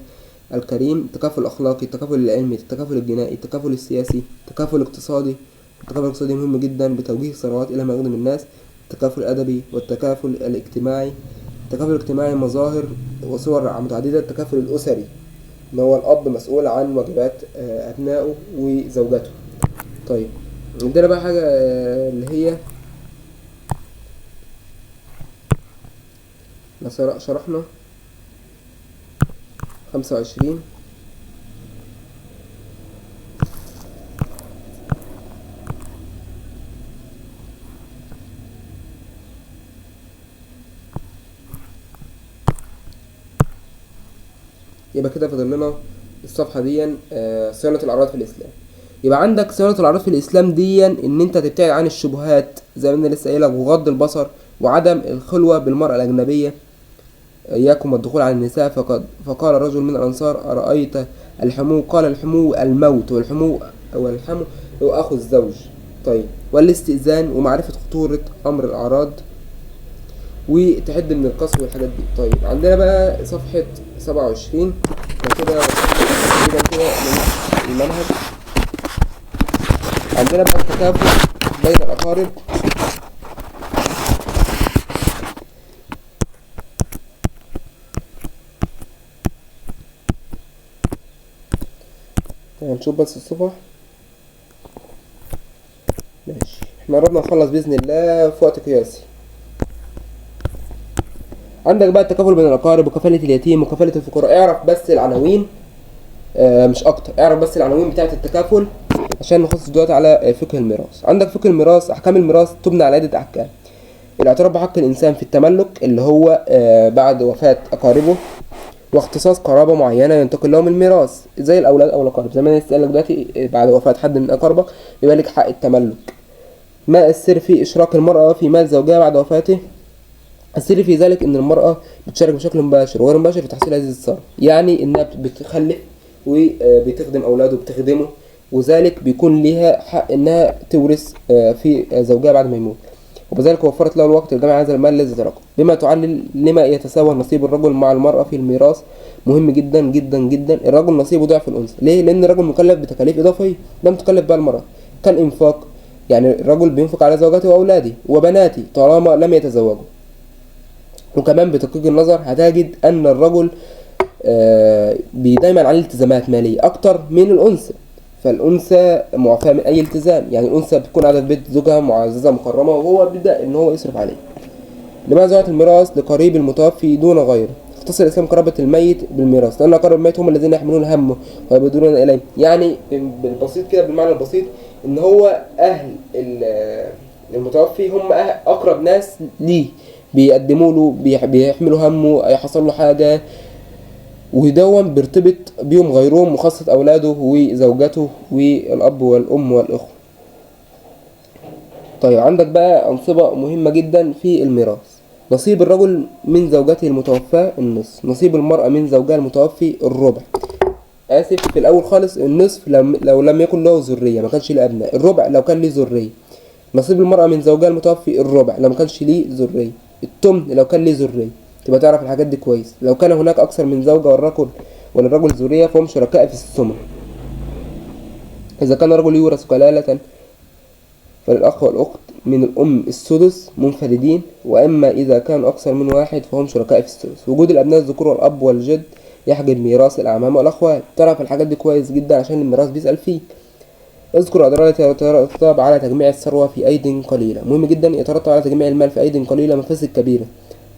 S1: الكريم، التكافل الأخلاقي، التكافل العلمي، التكافل الجنائي، التكافل السياسي، التكافل الاقتصادي. التكافل الاقتصادي مهم جدا بتوجيه الثروات إلى ما يخدم الناس. التكافل الأدبي والتكافل الاجتماعي. التكافل الاجتماعي مظاهر وصور متعددة. التكافل الأسري إن هو الأب مسؤول عن واجبات أبنائه وزوجته. طيب عندنا بقى حاجة اللي هي شرحنا 25. يبقى كده فاضل لنا الصفحة دي صيانة الأعراض في الإسلام. يبقى عندك صيانة الأعراض في الإسلام دي إن أنت تبتعد عن الشبهات زي ما أنا لسه قايلك، وغض البصر، وعدم الخلوة بالمرأة الأجنبية، إياكم والدخول على النساء. فقال رجل من الأنصار أرأيت الحمو؟ قال الحمو الموت، والحمو هو أخو الزوج. طيب والاستئذان ومعرفة خطورة أمر الأعراض وتحد من القسو والحاجات دي. طيب عندنا بقى صفحة 27 كده المنهج. عندنا بقى التكافل بين الأقارب. هنشوف بس الصفح. ماشي، احنا قربنا نخلص بإذن الله في وقت قياسي. عندك بقى التكافل بين الأقارب وكفالة اليتيم وكفالة الفقراء. اعرف بس العناوين مش أكتر، اعرف بس العناوين بتاعة التكافل عشان نخصص دلوقتي على فقه الميراث. عندك فقه الميراث، أحكام الميراث تبنى على عدة أحكام. الاعتراف بحق الإنسان في التملك اللي هو بعد وفاة أقاربه، واختصاص قرابة معينة ينتقل لهم الميراث زي الأولاد أو الأقارب. زي ما أنا لسه دلوقتي بعد وفاة حد من أقاربك يبقى لك حق التملك. ما السر في إشراك المرأة في مال زوجها بعد وفاته؟ السر في ذلك إن المرأة بتشارك بشكل مباشر وغير مباشر في تحصيل هذه الثروة، يعني إنها بتخلف وبتخدم أولاده وبتخدمه، وذلك بيكون ليها حق إنها تورث في زوجها بعد ما يموت، وبذلك وفرت له الوقت لجمع هذا المال الذي تركه، بما تعلل لما يتساوى نصيب الرجل مع المرأة في الميراث. مهم جدا جدا جدا. الرجل نصيبه ضعف الأنثى. ليه؟ لأن الرجل مكلف بتكاليف إضافية لم تكلف بها المرأة، كالإنفاق، يعني الرجل بينفق على زوجته وأولاده وبناته طالما لم يتزوجوا. وكمان بتدقيق النظر هتجد أن الرجل دايما عليه التزامات مالية أكتر من الأنثى، فالأنثى معفاة من أي التزام. يعني الأنثى بتكون قاعدة في بيت زوجها معززة مكرمة وهو بيبدأ إن هو يصرف عليه. لماذا يعطي الميراث لقريب المتوفي دون غيره؟ اختصر الإسلام قرابة الميت بالميراث لأن أقارب الميت هم الذين يحملون همه ويبدرون إليه. يعني بالبسيط كده، بالمعنى البسيط، إن هو أهل المتوفي هم أقرب ناس ليه، بيقدموا له، بيحملوا همه، يحصل له حاجة، ودوم بيرتبط بيهم غيرهم، وخاصة أولاده وزوجته والأب والأم والأخوة. طيب عندك بقى أنصبة مهمة جدا في الميراث. نصيب الرجل من زوجته المتوفاة النصف، نصيب المرأة من زوجها المتوفي الربع. آسف، في الأول خالص النصف لو لم يكن له ذرية، ما كانش له أبناء. الربع لو كان له ذرية. نصيب المرأة من زوجها المتوفي الربع لو ما كانش ليه ذرية. التمن لو كان ليه ذرية. تبقى تعرف الحاجات دي كويس. لو كان هناك أكثر من زوجة وللرجل ذرية فهم شركاء في الثمن. إذا كان الرجل يورث كلالة فللأخ والأخت من الأم السدس منفردين، وأما إذا كان أكثر من واحد فهم شركاء في الثلث. وجود الأبناء الذكور والأب والجد يحجب ميراث الأعمام والأخوال. تعرف الحاجات دي كويس جدا عشان الميراث بيسأل فيه. اذكر الأضرار التي يترتب على تجميع الثروة في أيد قليلة. مهم جدا يترتب على تجميع المال في أيد قليلة مفاسد كبيرة،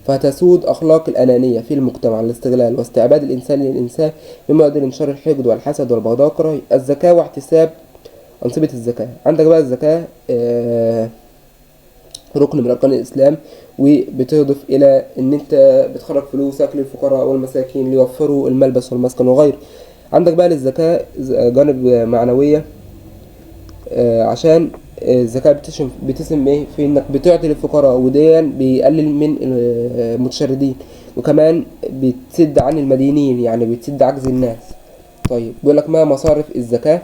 S1: فتسود أخلاق الأنانية في المجتمع، الاستغلال واستعباد الإنسان للإنسان، مما يؤدي لانتشار الحقد والحسد والبغضاء والكراهية. الزكاة واحتساب أنصبة الزكاة. عندك بقى الزكاة ركن من أركان الإسلام، وبتهدف إلى إن أنت بتخرج فلوسك للفقراء والمساكين ليوفروا الملبس والمسكن وغيره. عندك بقى للزكاة جانب معنوية، عشان الزكاة بتسم ايه في انك بتعطي للفقراء، وديا بيقلل من المتشردين، وكمان بتسد عن المدينين، يعني بتسد عجز الناس. طيب بيقولك ما مصارف الزكاة.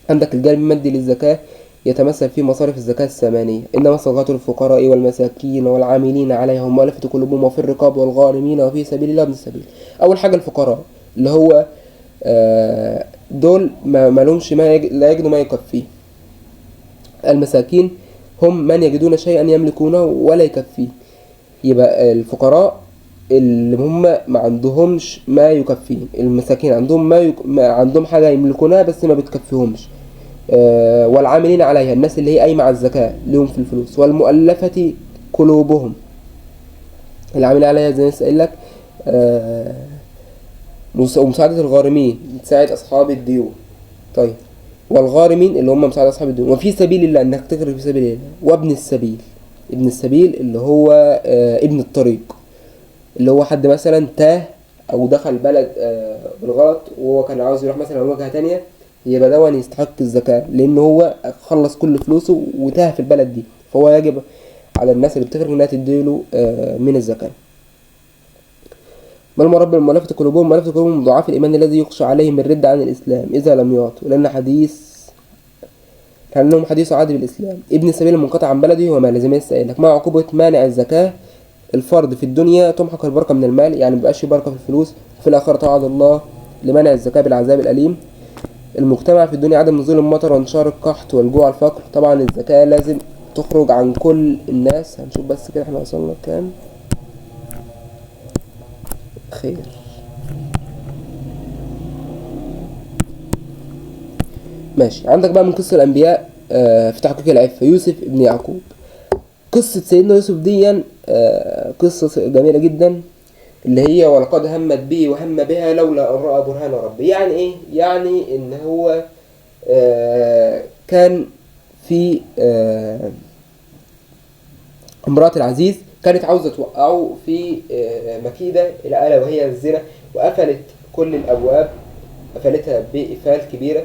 S1: عندك الجانب المادي للزكاة يتمثل في مصارف الزكاة الثمانية: إنما صدقات للفقراء والمساكين والعاملين عليهم مؤلفة قلوبهم وفي الرقاب والغارمين وفي سبيل الله وابن السبيل. أول حاجة الفقراء، اللي هو دول ما لهمش لا يجدوا ما يكفيه. المساكين هم من يجدون شيئا يملكونه ولا يكفيه. يبقى الفقراء اللي هم ما عندهمش ما يكفيه، المساكين عندهم ما عندهم حاجة يملكونها بس ما بتكفيهمش. والعاملين عليها، الناس اللي هي قايمة على الزكاة ليهم في الفلوس. والمؤلفة قلوبهم، العاملين عليها زي ما قايل لك. ومساعدة الغارمين، تساعد أصحاب الديون. طيب، والغارمين اللي هم مساعدة أصحاب الديون. وفي سبيل الله، إنك تخرج في سبيل الله. وابن السبيل، ابن السبيل اللي هو ابن الطريق، اللي هو حد مثلا تاه أو دخل بلد بالغلط وهو كان عاوز يروح مثلا وجهة تانية، يبقى ده يستحق الزكاة لأن هو خلص كل فلوسه وتاه في البلد دي، فهو يجب على الناس اللي بتخرج إنها تديله من الزكاة. ما المراد بالمؤلفة قلوبهم؟ مؤلفة قلوبهم ضعاف الإيمان الذي يخشى عليهم الردة عن الإسلام إذا لم يعطوا، لأنهم حديث عهد بالإسلام. ابن السبيل المنقطع عن بلده وما لازم يسألك مع عقوبة مانع الزكاة. الفرد في الدنيا تمحق البركة من المال، يعني مبقاش بركة في الفلوس. وفي الآخرة تعالى الله لمنع الزكاة بالعذاب الأليم. المجتمع في الدنيا عدم نزول المطر وانتشار القحط والجوع والفقر. طبعا الزكاة لازم تخرج عن كل الناس. هنشوف بس كده احنا وصلنا كام. خير. ماشي، عندك بقى من قصة الأنبياء في تحقيق العفة يوسف ابن يعقوب. قصة سيدنا يوسف دي قصة جميلة جدا، اللي هي ولقد همت به وهم بها لولا أن رأى برهان ربه. يعني إيه؟ يعني إن هو كان في امرأة العزيز كانت عاوزة توقعه في مكيدة الآلة وهي الزنا، وقفلت كل الأبواب، قفلتها بإقفال كبيرة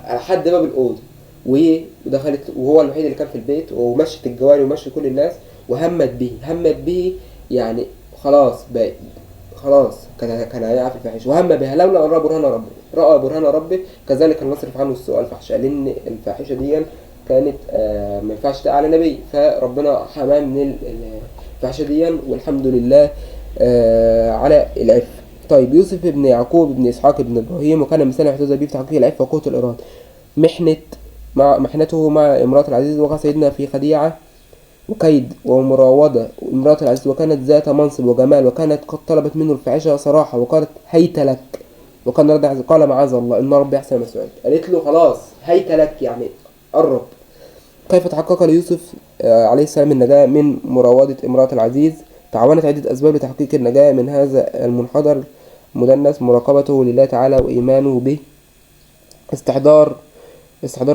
S1: على حد باب الأوضة، ودخلت وهو الوحيد اللي كان في البيت، ومشت الجواري ومشت كل الناس. وهمت به يعني خلاص كان هيقع في الفاحشة. وهم بها لولا أن رأى برهان ربه كذلك نصرف عنه السوء الفحشاء، لأن الفاحشة دي كانت ما ينفعش تقع على نبي، فربنا حماه من الفاحشة دي، والحمد لله على العفة. طيب، يوسف ابن يعقوب ابن إسحاق ابن إبراهيم، وكان مثلا يحتذى به في تحقيق العفة وقوة الإرادة. محنته مع امرأة العزيز، وقع سيدنا في خديعة وكيد ومراودة امرأة العزيز، وكانت ذات منصب وجمال، وكانت قد طلبت منه الفاحشة صراحة، وقالت هيت لك. وكان رد عزيز قال معاذ الله إن ربي أحسن مسؤول. قالت له خلاص هيت لك، يعني قرب. كيف تحقق ليوسف عليه السلام النجاة من مراودة امرأة العزيز؟ تعاونت عدة أسباب لتحقيق النجاة من هذا المنحدر مدنس: مراقبته لله تعالى وإيمانه به، استحضار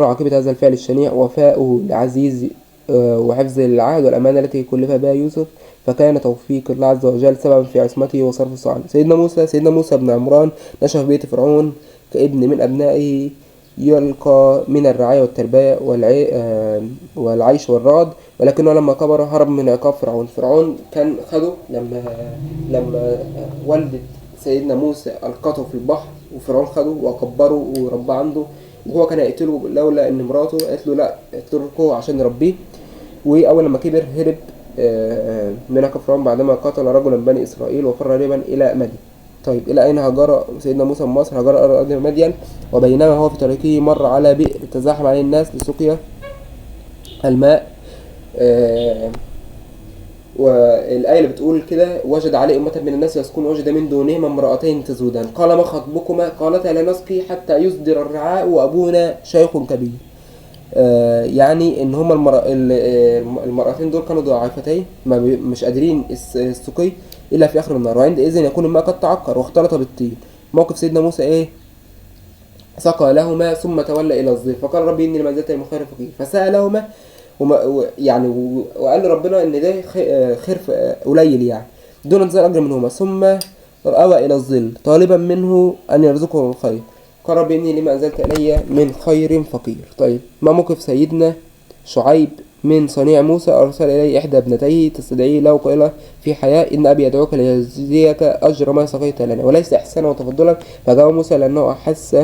S1: عاقبة هذا الفعل الشنيع، وفاؤه لعزيز وحفظ العهد والأمانة التي كلف بها يوسف، فكان توفيق الله عز وجل سببا في عصمته وصرف الصالح. سيدنا موسى بن عمران نشأ في بيت فرعون كابن من أبنائه، يلقى من الرعاية والتربية والعيش والرعد، ولكنه لما كبر هرب من عقاب فرعون كان خده لما والدة سيدنا موسى ألقته في البحر، وفرعون خده وكبره وربى عنده، وهو كان يقتله لولا ان مراته قالت له لا اتركه عشان يربيه. واول لما كبر هرب من عقاب فرعون بعدما قتل رجلا بني اسرائيل وفر هربا الى مدين. طيب، الى اين هاجر سيدنا موسى من مصر؟ هاجر ارض مدين، وبينما هو في طريقه مر على بئر تزاحم عليه الناس لسقيا الماء. والآية اللي بتقول كده: وجد عليه أمة من الناس يسكن، وجد من دونهما امرأتين تذودان، قال ما خطبكما؟ قالتا لا نسقي حتى يصدر الرعاء وأبونا شيخ كبير. يعني إن هما المرأتين دول كانوا ضعيفتين، مش قادرين السقي إلا في آخر النهار، وعندئذ يكون الماء قد تعكر واختلط بالطين. موقف سيدنا موسى إيه؟ سقى لهما ثم تولى إلى الظل فقال ربي إني لما زلت من خير فقير، فسألهما يعني وقال ربنا ان ده خير قليل يعني دون انتظار اجر منهما، ثم اوى الى الظل طالبا منه ان يرزقه الخير، قال رب اني لما انزلت الي من خير فقير. طيب، ما موقف سيدنا شعيب من صنيع موسى؟ ارسل اليه احدى ابنتيه تستدعيه له قائله في حياء ان ابي يدعوك ليجزيك اجر ما سقيت لنا وليس احسانا وتفضلا، فجاء موسى لانه احس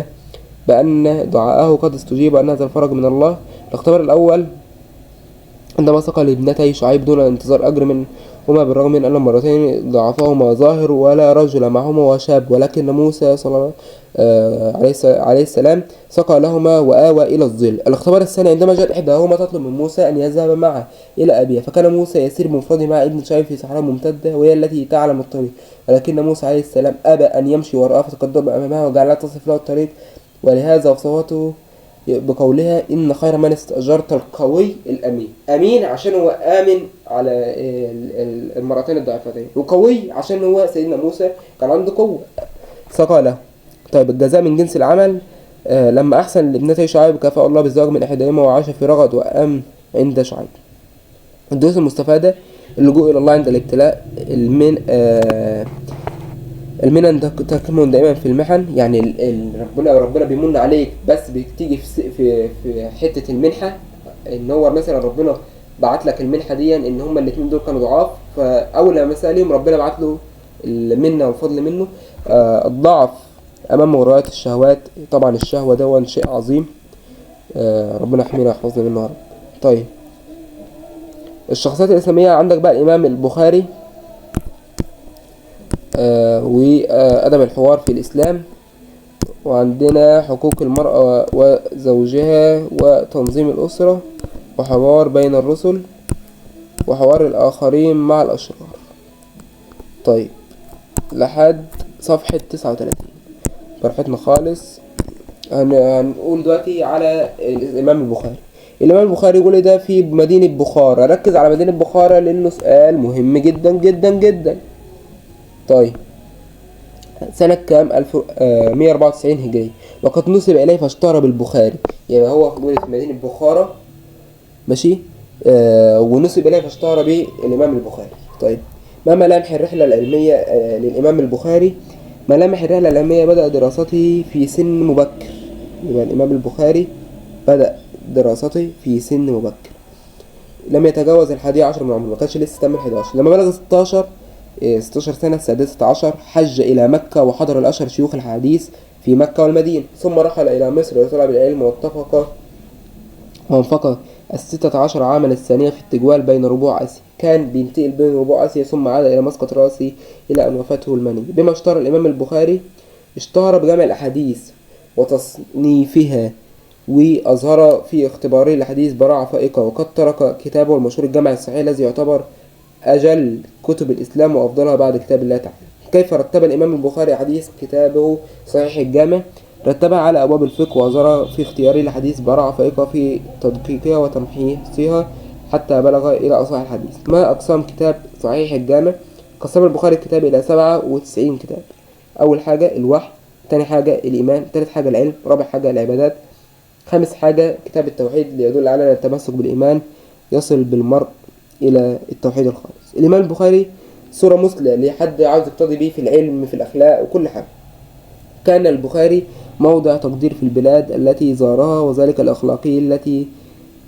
S1: بان دعاءه قد استجيب وان هذا الفرج من الله. الاختبار الاول عندما سقى لابنتي شعيب دون انتظار أجر منهما هما بالرغم من أن المرتين ضعفهما ظاهر ولا رجل معهما وشاب، ولكن موسى صلى الله عليه السلام سقى لهما وآوى إلى الظل. الاختبار الثاني عندما جاءت إحداهما تطلب من موسى أن يذهب معها إلى أبيها، فكان موسى يسير بمفرده مع ابن شعيب في صحراء ممتدة وهي التي تعلم الطريق، ولكن موسى عليه السلام أبى أن يمشي وراءها فتقدم أمامها وجعلها تصف له الطريق، ولهذا وصفته بقولها إن خير من استأجرت القوي الأمين. أمين عشان هو آمن على المرتين الضعيفتين، وقوي عشان هو سيدنا موسى كان عنده قوة سقى له. طيب الجزاء من جنس العمل. لما أحسن لابنتي شعيب كافأ الله بالزواج من إحداهما وعاش في رغد وأمن عند شعيب. الدروس المستفادة: اللجوء إلى الله عند الابتلاء. المنن تكمن دائما في المحن، يعني ربنا بيمن عليك بس بتيجي في حته المنحه، ان هو مثلا ربنا بعت لك المنحه دي ان هما الاثنين دول كانوا ضعاف، فاول لما سالهم ربنا بعت له المنه والفضل منه. الضعف امام مغريات الشهوات، طبعا الشهوه ده شيء عظيم، ربنا يحمينا ويحفظنا منه يا رب. طيب الشخصيات الاسلاميه عندك بقى الامام البخاري وأدب الحوار في الإسلام، وعندنا حقوق المرأة وزوجها وتنظيم الأسرة وحوار بين الرسل وحوار الآخرين مع الأشرار. طيب لحد صفحة 39 براحتنا خالص. هنقول دلوقتي على الإمام البخاري. الإمام البخاري ولد في مدينة بخارى. ركز على مدينة بخارى لأنه سؤال مهم جدا جدا جدا. طيب سنة كام؟ 1194 هجري، وقد نسب إليه فاشتهر بالبخاري. يعني هو ولد في مدينة بخارى ماشي، ونسب إليه فاشتهر بالإمام البخاري. طيب ما ملامح الرحلة العلمية للإمام البخاري؟ ملامح الرحلة العلمية: بدأ دراسته في سن مبكر. يبقى الإمام البخاري بدأ دراسته في سن مبكر، لم يتجاوز 11 من عمره، ما كانش لسه تم 11. لما بلغ 16 سنة السادسة عشر حج إلى مكة وحضر الأشهر شيوخ الحديث في مكة والمدينة، ثم رحل إلى مصر لطلب العلم وانفق 16 عاما الثانية في التجوال بين ربوع آسيا. كان بينتقل بين ربوع آسيا ثم عاد إلى مسقط راسي إلى أن وفاته المنية. بما اشتهر الإمام البخاري: اشتهر بجمع الأحاديث وتصنيفها، وأظهر في اختباره الحديث براعة فائقة، وقد ترك كتابه المشهور الجامع الصحيح الذي يعتبر أجل كتب الإسلام وأفضلها بعد كتاب الله تعالى. كيف رتب الإمام البخاري حديث كتابه صحيح الجامع؟ رتبها على أبواب الفقه، وأظهر في اختياره الحديث براعة فائقة في تدقيقها وتمحيصها حتى بلغ إلى أصح الحديث. ما أقسام كتاب صحيح الجامع؟ قسم البخاري الكتاب إلى 97 كتاب. أول حاجة الوحي، تاني حاجة الإيمان، تالت حاجة العلم، رابع حاجة العبادات، خامس حاجة كتاب التوحيد ليدل على التمسك بالإيمان يصل بالمرء إلى التوحيد الخالص. الإمام البخاري صورة مثلى لحد عاوز يقتدي به في العلم في الأخلاق وكل حاجة. كان البخاري موضع تقدير في البلاد التي زارها، وذلك الأخلاقي التي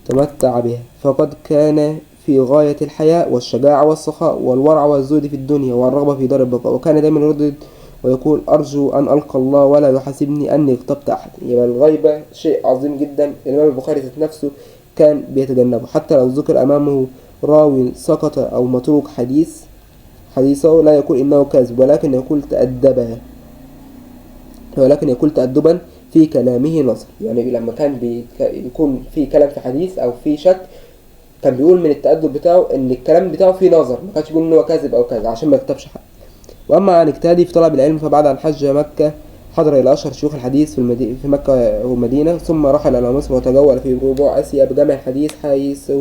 S1: تمتع بها، فقد كان في غاية الحياء والشجاعة والسخاء والورع والزهد في الدنيا والرغبة في دار البقاء، وكان دائما يردد ويقول: أرجو أن ألقى الله ولا يحاسبني أني اغتبت أحد. يبقى الغيبة شيء عظيم جدا الإمام البخاري ذات نفسه كان بيتجنبه، حتى لو ذكر أمامه راوي سقط أو متروك حديثه لا يقول إنه كاذب، ولكن يقول تأدبا في كلامه نظر. يعني لما كان يكون في كلام في حديث أو في شك، كان بيقول من التأدب بتاعه إن الكلام بتاعه فيه نظر، ما كانش بيقول إنه كاذب أو كذا عشان ما يكتبش حد. وأما عن اجتهاده في طلب العلم فبعد أن حج مكة حضر إلى أشهر شيوخ الحديث في مكة والمدينة، ثم رحل إلى مصر وتجول في ربوع آسيا بجمع الحديث، حيث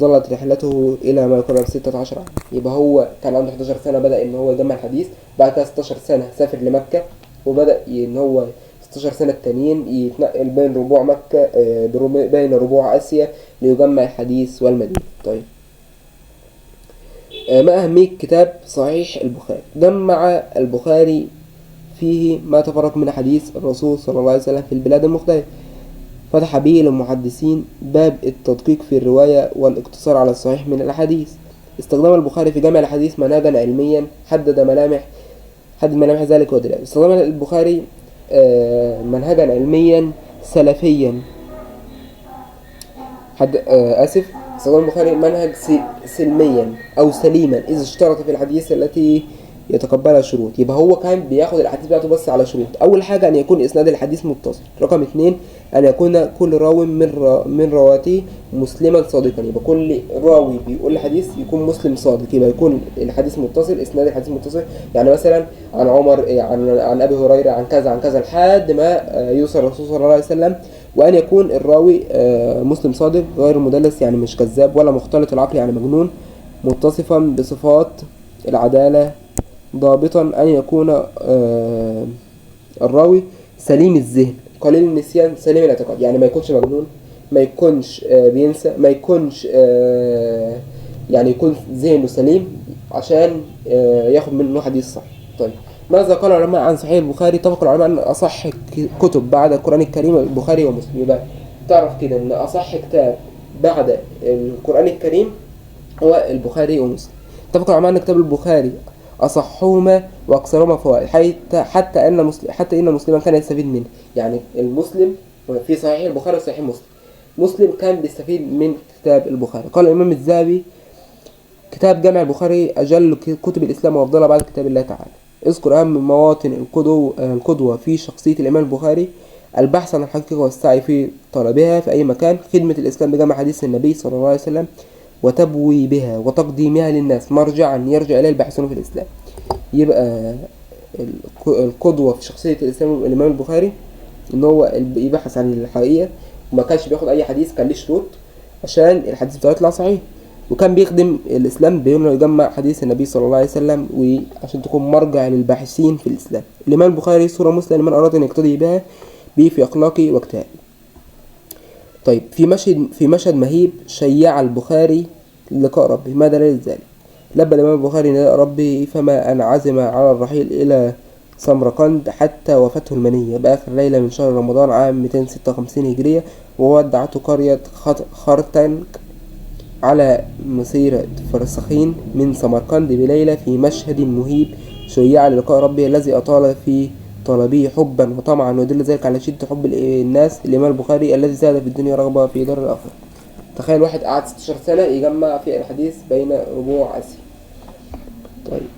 S1: ظلت رحلته إلى ما يقرب 16 عام. يبقى هو كان عنده 11 سنة بدأ إن هو يجمع الحديث، بعد كده 16 سنة سافر لمكة، وبدأ إن هو 16 سنة التانيين يتنقل بين ربوع مكة بين ربوع آسيا ليجمع الحديث والمدينة. طيب ما أهمية كتاب صحيح البخاري؟ جمع البخاري فيه ما تفرق من حديث الرسول صلى الله عليه وسلم في البلاد المختلفة، فتح به للمحدثين باب التدقيق في الرواية والاقتصار على الصحيح من الأحاديث. استخدام البخاري في جمع الحديث منهجا علميا حدد ملامح ذلك ودلائله. استخدام البخاري منهجا علميا سلفيا استخدام البخاري منهج سلميا أو سليما إذا اشترط في الحديث التي يتقبلها شروط. يبقى هو كان بياخد الحديث بتاعته بس على شروط. أول حاجة أن يكون إسناد الحديث متصل. رقم 2 أن يكون كل راوي من رواته مسلما صادقا. يبقى كل راوي بيقول الحديث يكون مسلم صادق، يبقى يكون الحديث متصل، إسناد الحديث متصل. يعني مثلا عن عمر، عن أبي هريرة، عن كذا عن كذا لحد ما يوصل الرسول صلى الله عليه وسلم. وأن يكون الراوي مسلم صادق غير مدلس، يعني مش كذاب ولا مختلط العقل يعني مجنون، متصفا بصفات العدالة، ضابطا أن يكون الراوي سليم الذهن قليل النسيان سليم الاعتقاد. يعني ما يكونش مجنون، ما يكونش بينسى، ما يكونش يعني يكون ذهنه سليم عشان ياخد منه حديث صح. طيب ماذا قال العلماء عن صحيح البخاري؟ اتفق العلماء أن أصح كتب بعد القرآن الكريم البخاري ومسلم. يبقى تعرف كده أن أصح كتاب بعد القرآن الكريم هو البخاري ومسلم. اتفق العلماء أن كتاب البخاري أصحهما وأكثرهما فوائد، حتى إن مسلما كان يستفيد منه. يعني المسلم في صحيح البخاري وصحيح مسلم كان بيستفيد من كتاب البخاري. قال الإمام الذهبي: كتاب جامع البخاري أجل كتب الإسلام وأفضلها بعد كتاب الله تعالى. اذكر أهم مواطن القدوة في شخصية الإمام البخاري: البحث عن الحقيقة والسعي في طلبها في أي مكان، خدمة الإسلام بجمع حديث النبي صلى الله عليه وسلم وتبوي بها وتقديمها للناس مرجعا يرجع إليه الباحثون في الإسلام. يبقى القدوة في شخصية الإمام البخاري إن هو يبحث عن الحقيقة، وما كانش بياخد أي حديث، كان ليه شروط عشان الحديث بتاعه يطلع صحيح، وكان بيخدم الإسلام بأنه يجمع حديث النبي صلى الله عليه وسلم وعشان تكون مرجع للباحثين في الإسلام. الإمام البخاري صورة مثلى لمن أراد أن يقتدي بها في أخلاقه واجتهاده. طيب في مشهد مهيب شيع البخاري لقاء ربه، ما دليل ذلك؟ لبى الإمام البخاري نداء ربه فما أن عزم على الرحيل إلى سمرقند حتى وفته المنية بآخر ليلة من شهر رمضان عام 256 هجرية، وودعته قرية خرتنك على مسيرة فرسخين من سمرقند بليلة في مشهد مهيب شيع للقاء ربه الذي أطال في طلبه حبا وطمعا، ويدل ذلك على شدة حب الناس الإمام البخاري الذي زاد في الدنيا رغبة في دار الآخرة. تخيل واحد قعد 16 سنة يجمع في الحديث بين ربوع آسيا. طيب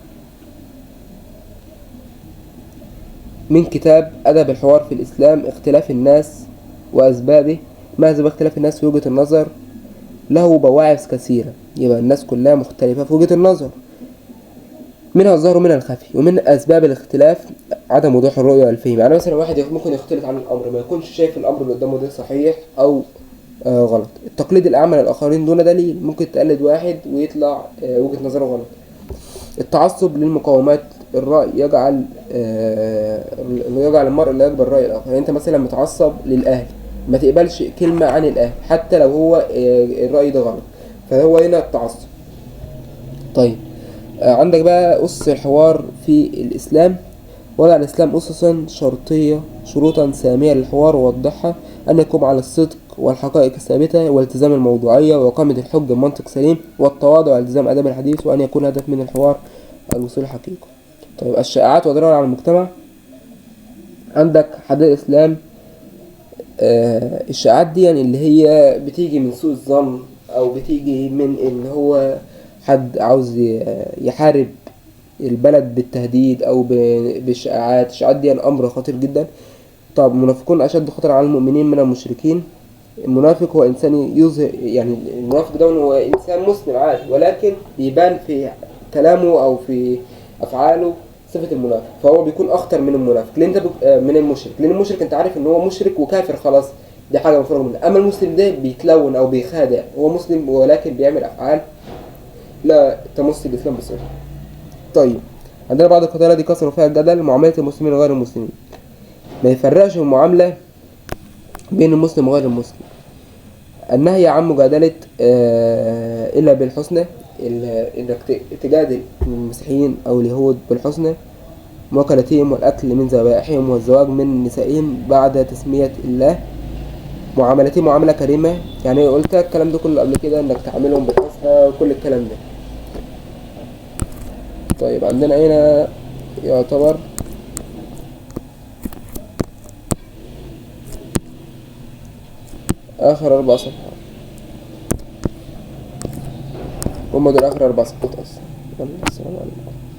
S1: من كتاب أدب الحوار في الإسلام: اختلاف الناس وأسبابه. ما أسباب اختلاف الناس في وجهة النظر؟ له بواعث كثيرة. يبقى الناس كلها مختلفة في وجهة النظر، منها الظاهر ومنها الخفي. ومن أسباب الاختلاف عدم وضوح الرؤية والفهم. يعني مثلا واحد ممكن يختلف عن الأمر، ما يكونش شايف الأمر اللي قدامه ده صحيح أو غلط. التقليد الأعمى للآخرين دون دليل، ممكن تقلد واحد ويطلع وجهة نظره غلط. التعصب للمقاومات الرأي يجعل المرء لا يقبل رأي الآخر. يعني أنت مثلا متعصب للأهل، ما تقبلش كلمة عن الأهل حتى لو هو الرأي ده غلط، فهو هنا التعصب. طيب عندك بقى أسس الحوار في الإسلام. وضع الإسلام أسسا شرطية شروطا سامية للحوار ووضحها: أن يقوم على الصدق والحقائق الثابتة والتزام الموضوعية وإقامة الحجة بمنطق سليم والتواضع والتزام أدب الحديث، وأن يكون هدف من الحوار الوصول للحقيقة. طيب الشائعات وأضرارها على المجتمع. عندك حدائق الإسلام الشائعات دي يعني اللي هي بتيجي من سوء الظن أو بتيجي من إن هو حد عاوز يحارب البلد بالتهديد أو بالشائعات. الشائعات دي أمر خطير جدا. طب المنافقون أشد خطر على المؤمنين من المشركين. المنافق هو إنسان يظهر، يعني المنافق ده هو إنسان مسلم عادي ولكن بيبان في كلامه أو في أفعاله صفة المنافق، فهو بيكون أخطر من المنافق من المشرك، لأن المشرك أنت عارف إن هو مشرك وكافر خلاص، دي حاجة مفروغ منها. أما المسلم ده بيتلون أو بيخادع، هو مسلم ولكن بيعمل أفعال لا تمس الإسلام بصفة. طيب عندنا بعض القضايا دي كسروا فيها الجدل: معاملة المسلمين وغير المسلمين. ما يفرقش المعاملة بين المسلم وغير المسلم. النهي عن مجادلة إلا بالحسنى، إنك تجادل المسيحيين أو اليهود بالحسنى، مواكلتهم والأكل من ذبائحهم والزواج من نسائهم بعد تسمية الله، معاملتهم معاملة كريمة. يعني قلت الكلام ده كله قبل كده، إنك تعاملهم بالحسنى وكل الكلام ده. طيب عندنا هنا يعتبر آخر 4 صفحات. هما دول اخر 4 صفات اصلا. يلا السلام عليكم.